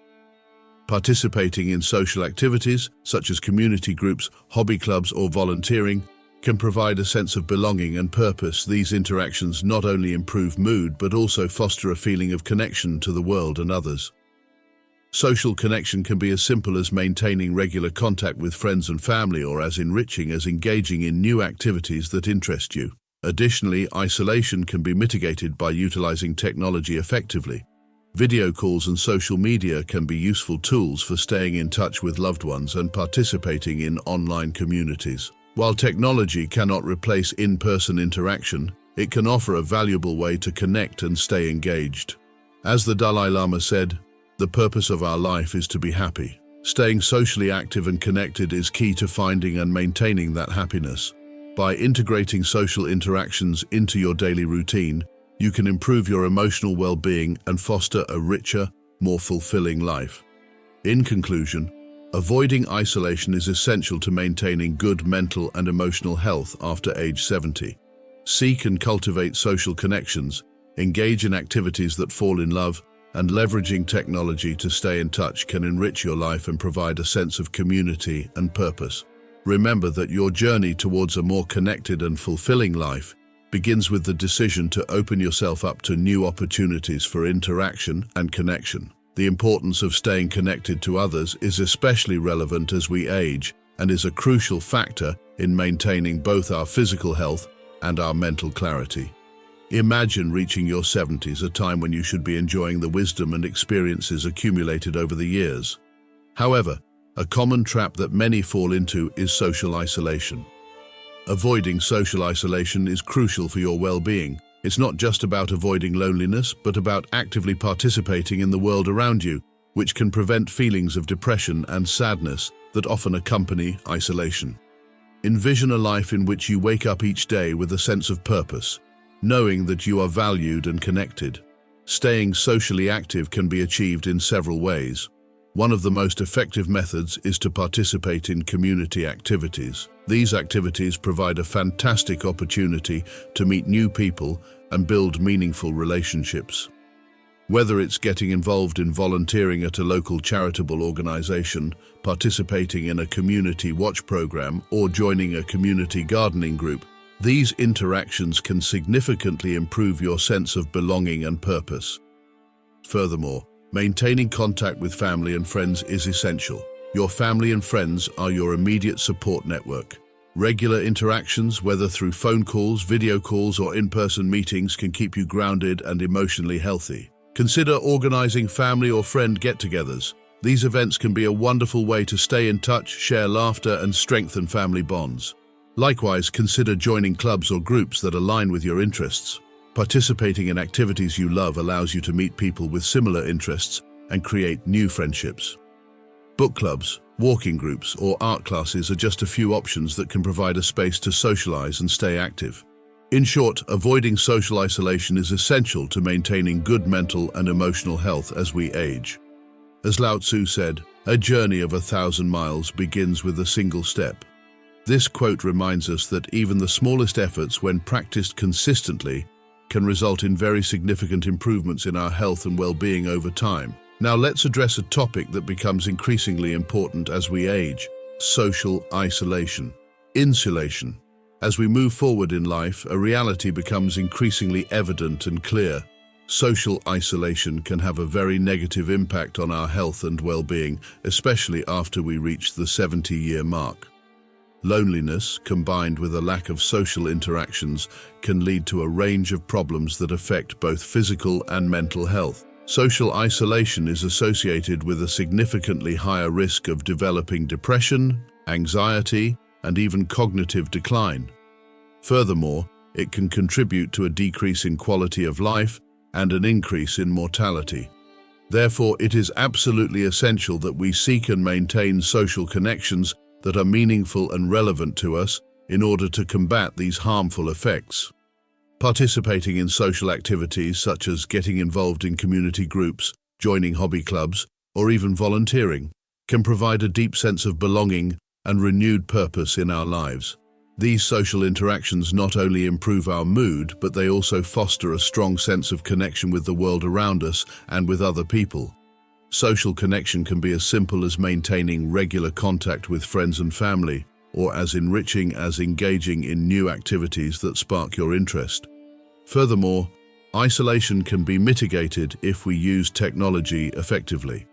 Participating in social activities, such as community groups, hobby clubs, or volunteering, can provide a sense of belonging and purpose. These interactions not only improve mood, but also foster a feeling of connection to the world and others. Social connection can be as simple as maintaining regular contact with friends and family, or as enriching as engaging in new activities that interest you. Additionally, isolation can be mitigated by utilizing technology effectively. Video calls and social media can be useful tools for staying in touch with loved ones and participating in online communities. While technology cannot replace in-person interaction, it can offer a valuable way to connect and stay engaged. As the Dalai Lama said, "The purpose of our life is to be happy." Staying socially active and connected is key to finding and maintaining that happiness. By integrating social interactions into your daily routine, you can improve your emotional well-being and foster a richer, more fulfilling life. In conclusion, avoiding isolation is essential to maintaining good mental and emotional health after age 70. Seek and cultivate social connections, engage in activities that fall in love, and leveraging technology to stay in touch can enrich your life and provide a sense of community and purpose. Remember that your journey towards a more connected and fulfilling life begins with the decision to open yourself up to new opportunities for interaction and connection. The importance of staying connected to others is especially relevant as we age and is a crucial factor in maintaining both our physical health and our mental clarity. Imagine reaching your 70s, a time when you should be enjoying the wisdom and experiences accumulated over the years. However, a common trap that many fall into is social isolation. Avoiding social isolation is crucial for your well-being. It's not just about avoiding loneliness, but about actively participating in the world around you, which can prevent feelings of depression and sadness that often accompany isolation. Envision a life in which you wake up each day with a sense of purpose, knowing that you are valued and connected. Staying socially active can be achieved in several ways. One of the most effective methods is to participate in community activities. These activities provide a fantastic opportunity to meet new people and build meaningful relationships. Whether it's getting involved in volunteering at a local charitable organization, participating in a community watch program, or joining a community gardening group, these interactions can significantly improve your sense of belonging and purpose. Furthermore, maintaining contact with family and friends is essential. Your family and friends are your immediate support network. Regular interactions, whether through phone calls, video calls, or in-person meetings, can keep you grounded and emotionally healthy. Consider organizing family or friend get-togethers. These events can be a wonderful way to stay in touch, share laughter, and strengthen family bonds. Likewise, consider joining clubs or groups that align with your interests. Participating in activities you love allows you to meet people with similar interests and create new friendships. Book clubs, walking groups, or art classes are just a few options that can provide a space to socialize and stay active. In short, avoiding social isolation is essential to maintaining good mental and emotional health as we age. As Lao Tzu said, "A journey of 1,000 miles begins with a single step." This quote reminds us that even the smallest efforts, when practiced consistently, can result in very significant improvements in our health and well-being over time. Now let's address a topic that becomes increasingly important as we age: social isolation. Insulation. As we move forward in life, a reality becomes increasingly evident and clear. Social isolation can have a very negative impact on our health and well-being, especially after we reach the 70-year mark. Loneliness, combined with a lack of social interactions, can lead to a range of problems that affect both physical and mental health. Social isolation is associated with a significantly higher risk of developing depression, anxiety, and even cognitive decline. Furthermore, it can contribute to a decrease in quality of life and an increase in mortality. Therefore, it is absolutely essential that we seek and maintain social connections that are meaningful and relevant to us in order to combat these harmful effects. Participating in social activities such as getting involved in community groups, joining hobby clubs, or even volunteering can provide a deep sense of belonging and renewed purpose in our lives. These social interactions not only improve our mood, but they also foster a strong sense of connection with the world around us and with other people. Social connection can be as simple as maintaining regular contact with friends and family, or as enriching as engaging in new activities that spark your interest. Furthermore, isolation can be mitigated if we use technology effectively.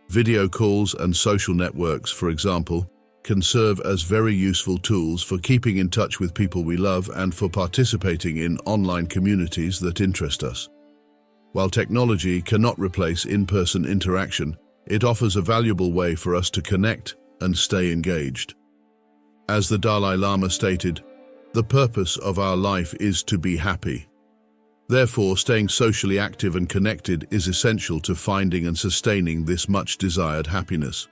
Video calls and social networks, for example, can serve as very useful tools for keeping in touch with people we love and for participating in online communities that interest us. While technology cannot replace in-person interaction, it offers a valuable way for us to connect and stay engaged. As the Dalai Lama stated, "The purpose of our life is to be happy." Therefore, staying socially active and connected is essential to finding and sustaining this much-desired happiness.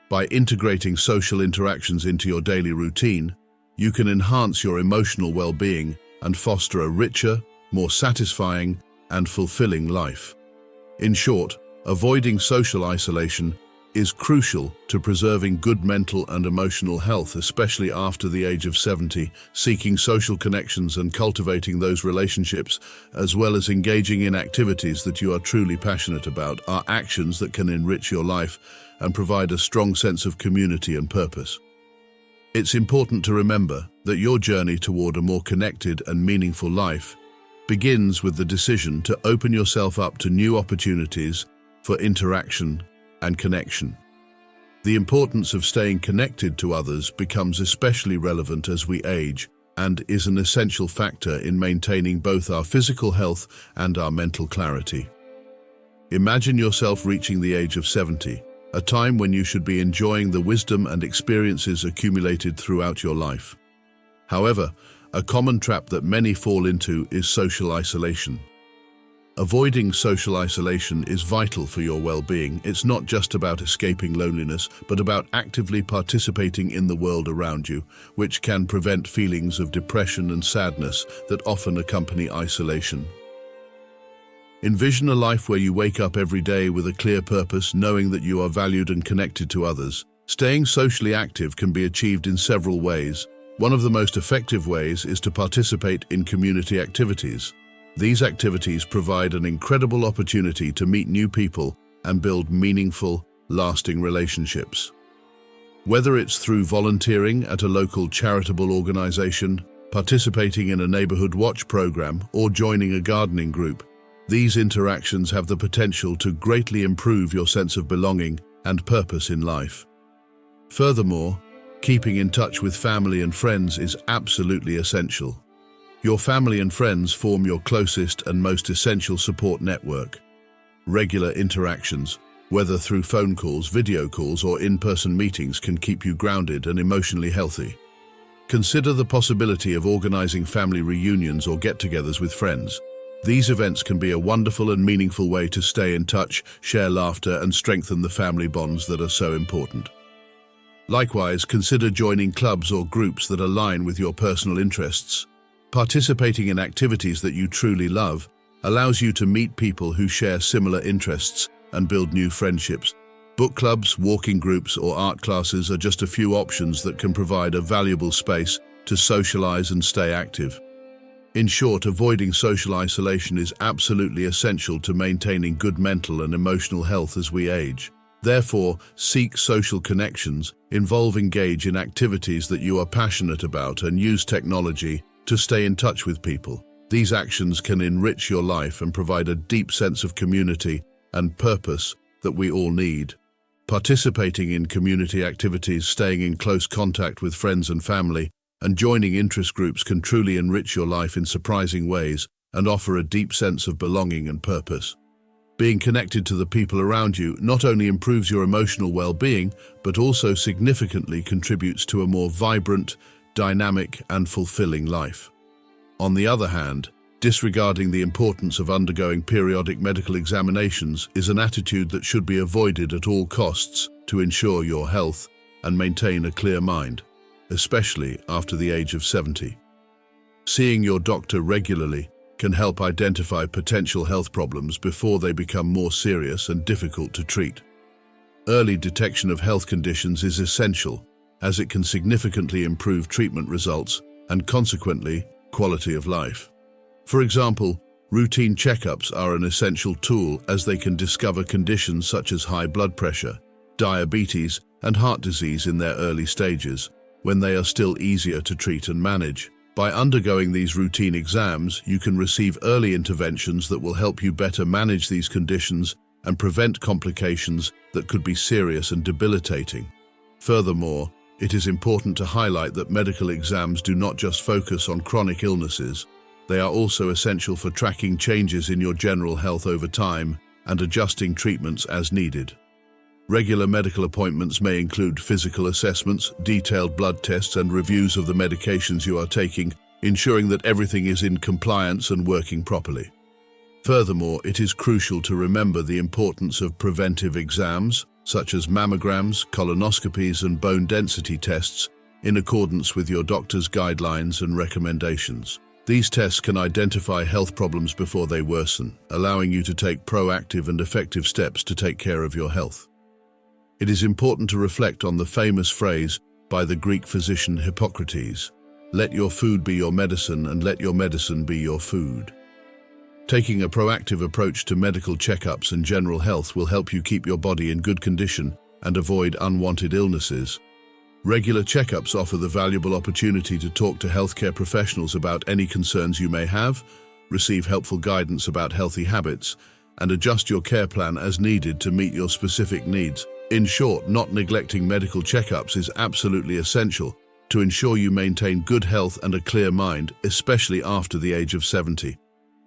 By integrating social interactions into your daily routine, you can enhance your emotional well-being and foster a richer, more satisfying, and fulfilling life. In short, avoiding social isolation is crucial to preserving good mental and emotional health, especially after the age of 70. Seeking social connections and cultivating those relationships, as well as engaging in activities that you are truly passionate about, are actions that can enrich your life and provide a strong sense of community and purpose. It's important to remember that your journey toward a more connected and meaningful life begins with the decision to open yourself up to new opportunities for interaction and connection. The importance of staying connected to others becomes especially relevant as we age and is an essential factor in maintaining both our physical health and our mental clarity. Imagine yourself reaching the age of 70, a time when you should be enjoying the wisdom and experiences accumulated throughout your life. However, a common trap that many fall into is social isolation. Avoiding social isolation is vital for your well-being. It's not just about escaping loneliness, but about actively participating in the world around you, which can prevent feelings of depression and sadness that often accompany isolation. Envision a life where you wake up every day with a clear purpose, knowing that you are valued and connected to others. Staying socially active can be achieved in several ways. One of the most effective ways is to participate in community activities. These activities provide an incredible opportunity to meet new people and build meaningful, lasting relationships. Whether it's through volunteering at a local charitable organization, participating in a neighborhood watch program, or joining a gardening group, these interactions have the potential to greatly improve your sense of belonging and purpose in life. Furthermore, keeping in touch with family and friends is absolutely essential. Your family and friends form your closest and most essential support network. Regular interactions, whether through phone calls, video calls, or in-person meetings, can keep you grounded and emotionally healthy. Consider the possibility of organizing family reunions or get-togethers with friends. These events can be a wonderful and meaningful way to stay in touch, share laughter, and strengthen the family bonds that are so important. Likewise, consider joining clubs or groups that align with your personal interests. Participating in activities that you truly love allows you to meet people who share similar interests and build new friendships. Book clubs, walking groups, or art classes are just a few options that can provide a valuable space to socialize and stay active. In short, avoiding social isolation is absolutely essential to maintaining good mental and emotional health as we age. Therefore, seek social connections, engage in activities that you are passionate about, and use technology to stay in touch with people. These actions can enrich your life and provide a deep sense of community and purpose that we all need. Participating in community activities, staying in close contact with friends and family, and joining interest groups can truly enrich your life in surprising ways and offer a deep sense of belonging and purpose. Being connected to the people around you not only improves your emotional well-being, but also significantly contributes to a more vibrant, dynamic, and fulfilling life. On the other hand, disregarding the importance of undergoing periodic medical examinations is an attitude that should be avoided at all costs to ensure your health and maintain a clear mind, especially after the age of 70. Seeing your doctor regularly can help identify potential health problems before they become more serious and difficult to treat. Early detection of health conditions is essential, as it can significantly improve treatment results and, consequently, quality of life. For example, routine checkups are an essential tool, as they can discover conditions such as high blood pressure, diabetes, and heart disease in their early stages, when they are still easier to treat and manage. By undergoing these routine exams, you can receive early interventions that will help you better manage these conditions and prevent complications that could be serious and debilitating. Furthermore, it is important to highlight that medical exams do not just focus on chronic illnesses. They are also essential for tracking changes in your general health over time and adjusting treatments as needed. Regular medical appointments may include physical assessments, detailed blood tests, and reviews of the medications you are taking, ensuring that everything is in compliance and working properly. Furthermore, it is crucial to remember the importance of preventive exams, such as mammograms, colonoscopies, and bone density tests, in accordance with your doctor's guidelines and recommendations. These tests can identify health problems before they worsen, allowing you to take proactive and effective steps to take care of your health. It is important to reflect on the famous phrase by the Greek physician Hippocrates, "Let your food be your medicine and let your medicine be your food." Taking a proactive approach to medical checkups and general health will help you keep your body in good condition and avoid unwanted illnesses. Regular checkups offer the valuable opportunity to talk to healthcare professionals about any concerns you may have, receive helpful guidance about healthy habits, and adjust your care plan as needed to meet your specific needs. In short, not neglecting medical checkups is absolutely essential to ensure you maintain good health and a clear mind, especially after the age of 70.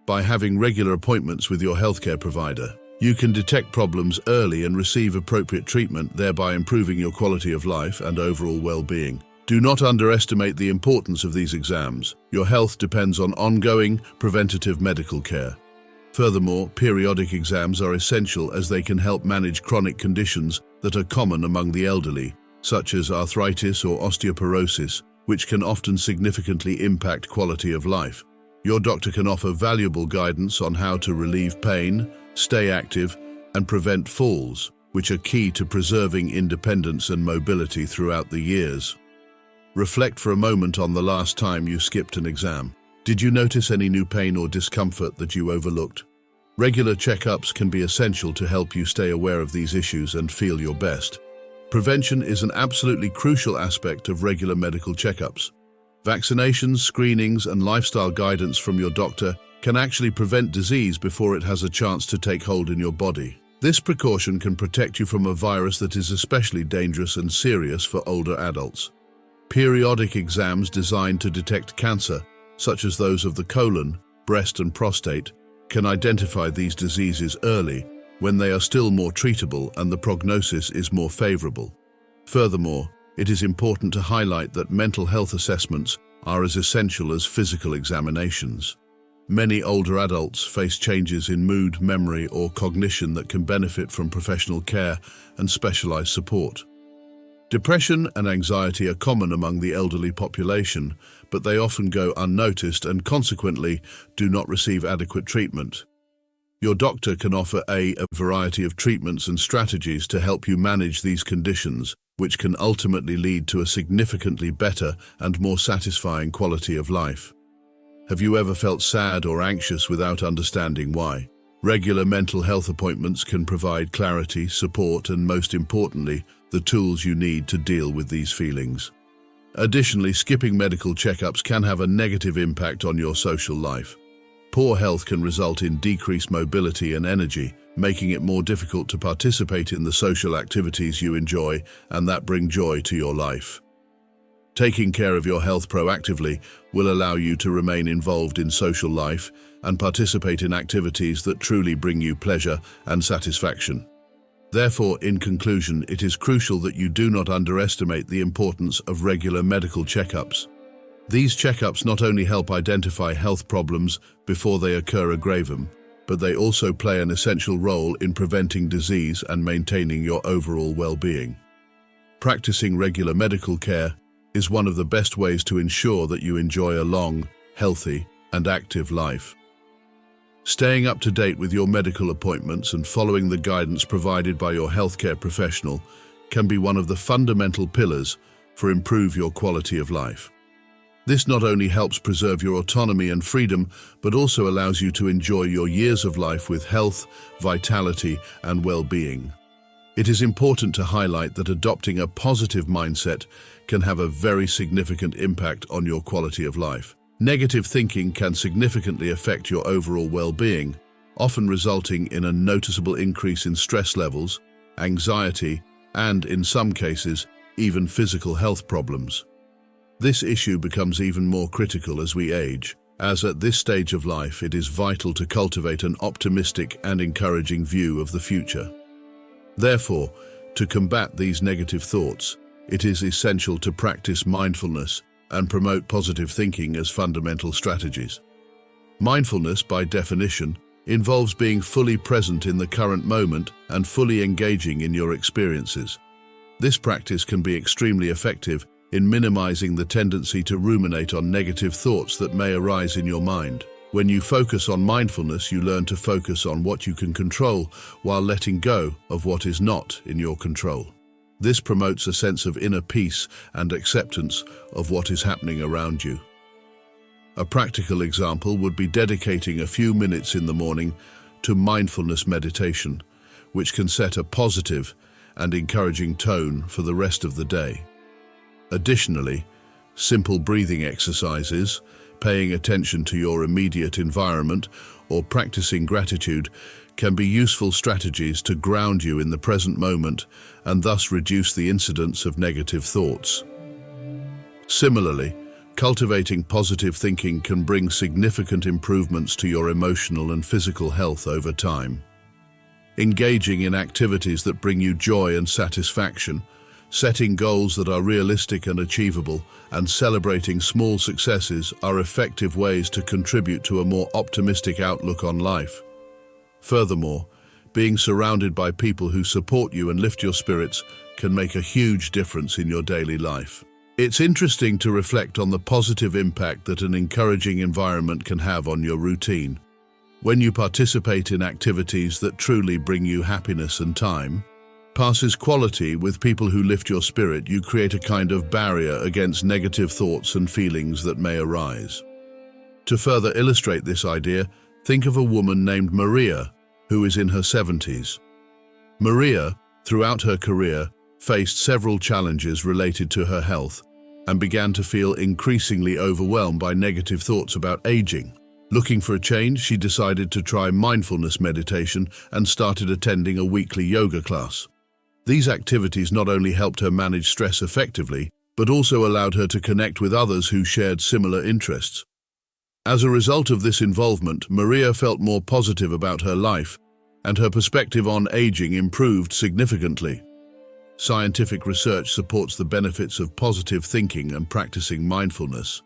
By having regular appointments with your healthcare provider, you can detect problems early and receive appropriate treatment, thereby improving your quality of life and overall well-being. Do not underestimate the importance of these exams. Your health depends on ongoing, preventative medical care. Furthermore, periodic exams are essential as they can help manage chronic conditions that are common among the elderly, such as arthritis or osteoporosis, which can often significantly impact quality of life. Your doctor can offer valuable guidance on how to relieve pain, stay active, and prevent falls, which are key to preserving independence and mobility throughout the years. Reflect for a moment on the last time you skipped an exam. Did you notice any new pain or discomfort that you overlooked? Regular checkups can be essential to help you stay aware of these issues and feel your best. Prevention is an absolutely crucial aspect of regular medical checkups. Vaccinations, screenings, and lifestyle guidance from your doctor can actually prevent disease before it has a chance to take hold in your body. This precaution can protect you from a virus that is especially dangerous and serious for older adults. Periodic exams designed to detect cancer, such as those of the colon, breast, and prostate, can identify these diseases early when they are still more treatable and the prognosis is more favorable. Furthermore, it is important to highlight that mental health assessments are as essential as physical examinations. Many older adults face changes in mood, memory, or cognition that can benefit from professional care and specialized support. Depression and anxiety are common among the elderly population, but they often go unnoticed and consequently do not receive adequate treatment. Your doctor can offer a variety of treatments and strategies to help you manage these conditions, which can ultimately lead to a significantly better and more satisfying quality of life. Have you ever felt sad or anxious without understanding why? Regular mental health appointments can provide clarity, support, and most importantly, the tools you need to deal with these feelings. Additionally, skipping medical checkups can have a negative impact on your social life. Poor health can result in decreased mobility and energy, making it more difficult to participate in the social activities you enjoy and that bring joy to your life. Taking care of your health proactively will allow you to remain involved in social life and participate in activities that truly bring you pleasure and satisfaction. Therefore, in conclusion, it is crucial that you do not underestimate the importance of regular medical checkups. These checkups not only help identify health problems before they occur or aggravate them, but they also play an essential role in preventing disease and maintaining your overall well-being. Practicing regular medical care is one of the best ways to ensure that you enjoy a long, healthy, and active life. Staying up to date with your medical appointments and following the guidance provided by your healthcare professional can be one of the fundamental pillars for improve your quality of life. This not only helps preserve your autonomy and freedom, but also allows you to enjoy your years of life with health, vitality, and well-being. It is important to highlight that adopting a positive mindset can have a very significant impact on your quality of life. Negative thinking can significantly affect your overall well-being, often resulting in a noticeable increase in stress levels, anxiety, and, in some cases, even physical health problems. This issue becomes even more critical as we age. as at this stage of life it is vital to cultivate an optimistic and encouraging view of the future. Therefore, to combat these negative thoughts, it is essential to practice mindfulness and promote positive thinking as fundamental strategies. Mindfulness, by definition, involves being fully present in the current moment and fully engaging in your experiences. This practice can be extremely effective in minimizing the tendency to ruminate on negative thoughts that may arise in your mind. When you focus on mindfulness, you learn to focus on what you can control while letting go of what is not in your control. This promotes a sense of inner peace and acceptance of what is happening around you. A practical example would be dedicating a few minutes in the morning to mindfulness meditation, which can set a positive and encouraging tone for the rest of the day. Additionally, simple breathing exercises, paying attention to your immediate environment, or practicing gratitude can be useful strategies to ground you in the present moment and thus reduce the incidence of negative thoughts. Similarly, cultivating positive thinking can bring significant improvements to your emotional and physical health over time. Engaging in activities that bring you joy and satisfaction, setting goals that are realistic and achievable, and celebrating small successes are effective ways to contribute to a more optimistic outlook on life. Furthermore, being surrounded by people who support you and lift your spirits can make a huge difference in your daily life. It's interesting to reflect on the positive impact that an encouraging environment can have on your routine. When you participate in activities that truly bring you happiness and time passes quality with people who lift your spirit, you create a kind of barrier against negative thoughts and feelings that may arise. To further illustrate this idea, think of a woman named Maria, who is in her 70s. Maria, throughout her career, faced several challenges related to her health and began to feel increasingly overwhelmed by negative thoughts about aging. Looking for a change, she decided to try mindfulness meditation and started attending a weekly yoga class. These activities not only helped her manage stress effectively, but also allowed her to connect with others who shared similar interests. As a result of this involvement, Maria felt more positive about her life, and her perspective on aging improved significantly. Scientific research supports the benefits of positive thinking and practicing mindfulness.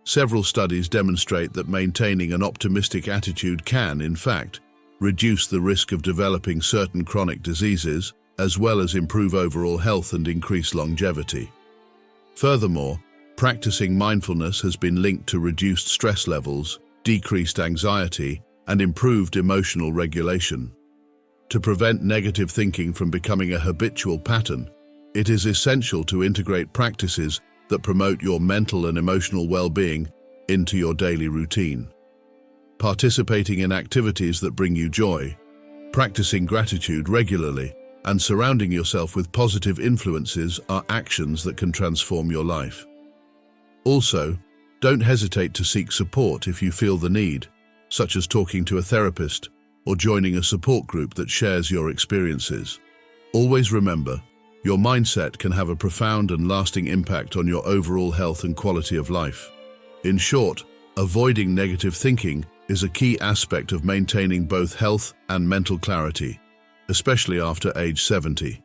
Several studies demonstrate that maintaining an optimistic attitude can, in fact, reduce the risk of developing certain chronic diseases, as well as improve overall health and increase longevity. Furthermore, practicing mindfulness has been linked to reduced stress levels, decreased anxiety, and improved emotional regulation. To prevent negative thinking from becoming a habitual pattern, it is essential to integrate practices that promote your mental and emotional well-being into your daily routine. Participating in activities that bring you joy, practicing gratitude regularly, and surrounding yourself with positive influences are actions that can transform your life. Also, don't hesitate to seek support if you feel the need, such as talking to a therapist or joining a support group that shares your experiences. Always remember, your mindset can have a profound and lasting impact on your overall health and quality of life. In short, avoiding negative thinking is a key aspect of maintaining both health and mental clarity, especially after age 70.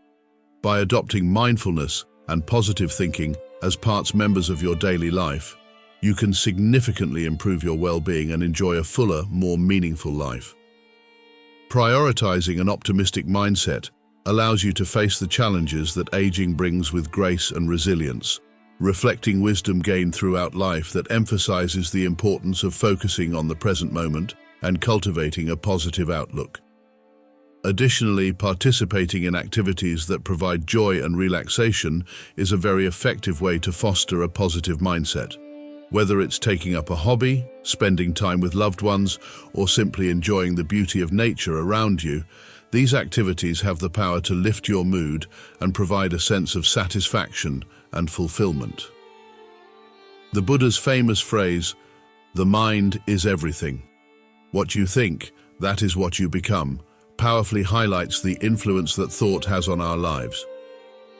By adopting mindfulness and positive thinking as members of your daily life, you can significantly improve your well-being and enjoy a fuller, more meaningful life. Prioritizing an optimistic mindset allows you to face the challenges that aging brings with grace and resilience, reflecting wisdom gained throughout life that emphasizes the importance of focusing on the present moment and cultivating a positive outlook. Additionally, participating in activities that provide joy and relaxation is a very effective way to foster a positive mindset. Whether it's taking up a hobby, spending time with loved ones, or simply enjoying the beauty of nature around you, these activities have the power to lift your mood and provide a sense of satisfaction and fulfillment. The Buddha's famous phrase, "The mind is everything. What you think, that is what you become," powerfully highlights the influence that thought has on our lives.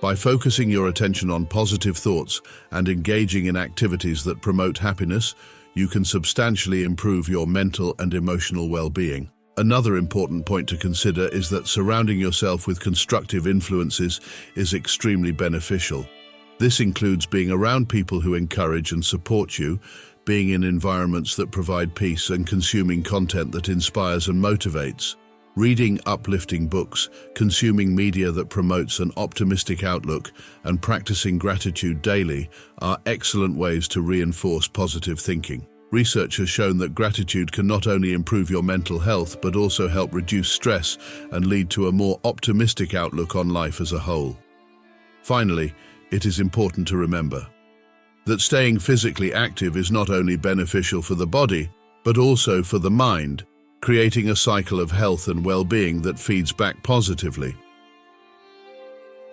By focusing your attention on positive thoughts and engaging in activities that promote happiness, you can substantially improve your mental and emotional well-being. Another important point to consider is that surrounding yourself with constructive influences is extremely beneficial. This includes being around people who encourage and support you, being in environments that provide peace, and consuming content that inspires and motivates. Reading uplifting books, consuming media that promotes an optimistic outlook, and practicing gratitude daily are excellent ways to reinforce positive thinking. Research has shown that gratitude can not only improve your mental health but also help reduce stress and lead to a more optimistic outlook on life as a whole. Finally, it is important to remember that staying physically active is not only beneficial for the body, but also for the mind, creating a cycle of health and well-being that feeds back positively.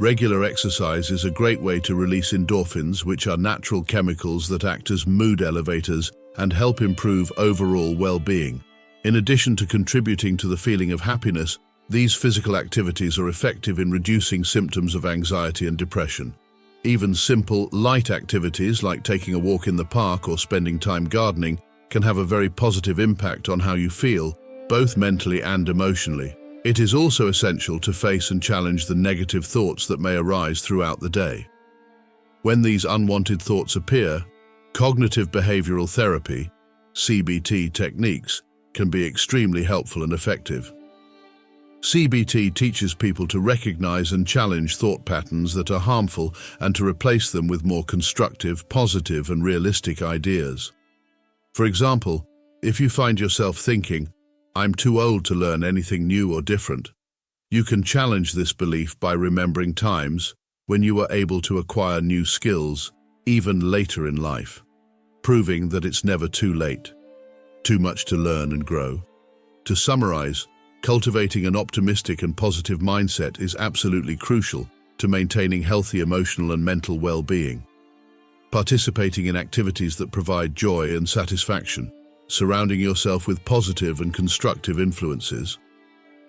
Regular exercise is a great way to release endorphins, which are natural chemicals that act as mood elevators and help improve overall well-being. In addition to contributing to the feeling of happiness, these physical activities are effective in reducing symptoms of anxiety and depression. Even simple, light activities like taking a walk in the park or spending time gardening can have a very positive impact on how you feel, both mentally and emotionally. It is also essential to face and challenge the negative thoughts that may arise throughout the day. When these unwanted thoughts appear, cognitive behavioral therapy, CBT techniques, can be extremely helpful and effective. CBT teaches people to recognize and challenge thought patterns that are harmful and to replace them with more constructive, positive, and realistic ideas. For example, if you find yourself thinking, "I'm too old to learn anything new or different," you can challenge this belief by remembering times when you were able to acquire new skills, even later in life, proving that it's never too late, too much to learn and grow. To summarize, cultivating an optimistic and positive mindset is absolutely crucial to maintaining healthy emotional and mental well-being. Participating in activities that provide joy and satisfaction, surrounding yourself with positive and constructive influences,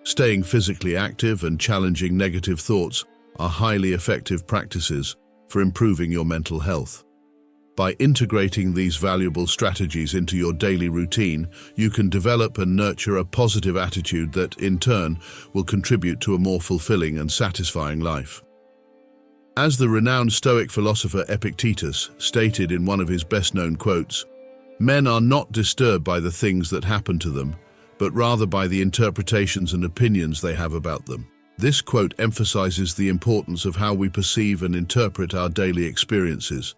staying physically active, and challenging negative thoughts are highly effective practices for improving your mental health. By integrating these valuable strategies into your daily routine, you can develop and nurture a positive attitude that, in turn, will contribute to a more fulfilling and satisfying life. As the renowned Stoic philosopher Epictetus stated in one of his best-known quotes, "Men are not disturbed by the things that happen to them, but rather by the interpretations and opinions they have about them." This quote emphasizes the importance of how we perceive and interpret our daily experiences.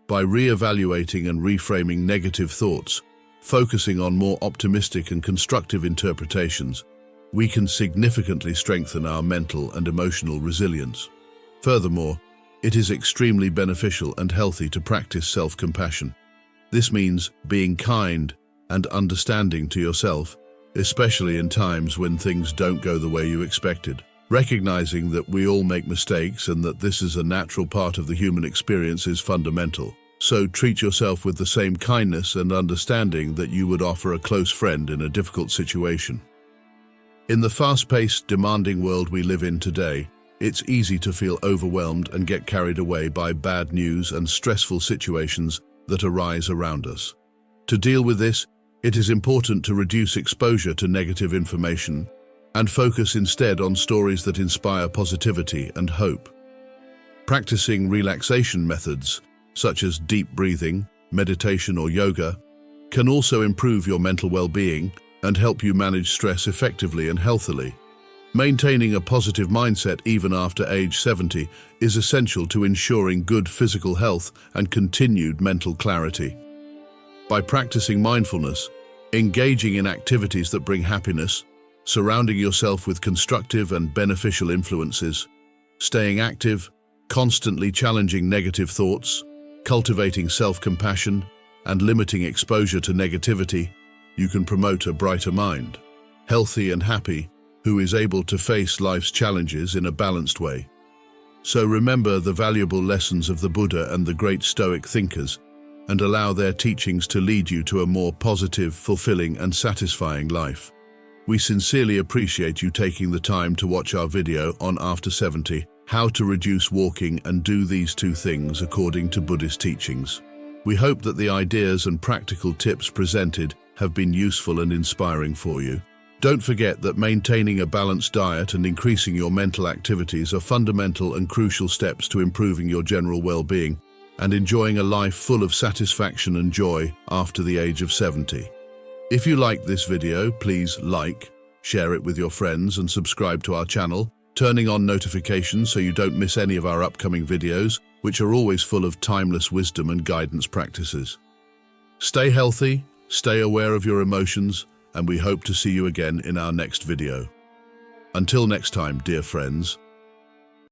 By re-evaluating and reframing negative thoughts, focusing on more optimistic and constructive interpretations, we can significantly strengthen our mental and emotional resilience. Furthermore, it is extremely beneficial and healthy to practice self-compassion. This means being kind and understanding to yourself, especially in times when things don't go the way you expected. Recognizing that we all make mistakes and that this is a natural part of the human experience is fundamental. So treat yourself with the same kindness and understanding that you would offer a close friend in a difficult situation. In the fast-paced, demanding world we live in today, it's easy to feel overwhelmed and get carried away by bad news and stressful situations that arise around us. To deal with this, it is important to reduce exposure to negative information and focus instead on stories that inspire positivity and hope. Practicing relaxation methods, such as deep breathing, meditation, or yoga, can also improve your mental well-being and help you manage stress effectively and healthily. Maintaining a positive mindset even after age 70 is essential to ensuring good physical health and continued mental clarity. By practicing mindfulness, engaging in activities that bring happiness, surrounding yourself with constructive and beneficial influences, staying active, constantly challenging negative thoughts, cultivating self-compassion, and limiting exposure to negativity, you can promote a brighter mind, healthy and happy, who is able to face life's challenges in a balanced way. So remember the valuable lessons of the Buddha and the great Stoic thinkers, and allow their teachings to lead you to a more positive, fulfilling, and satisfying life. We sincerely appreciate you taking the time to watch our video on After 70, how to reduce walking and do these two things according to Buddhist teachings. We hope that the ideas and practical tips presented have been useful and inspiring for you. Don't forget that maintaining a balanced diet and increasing your mental activities are fundamental and crucial steps to improving your general well-being and enjoying a life full of satisfaction and joy after the age of 70. If you liked this video, please like, share it with your friends and subscribe to our channel, turning on notifications so you don't miss any of our upcoming videos, which are always full of timeless wisdom and guidance practices. Stay healthy, stay aware of your emotions, and we hope to see you again in our next video. Until next time, dear friends,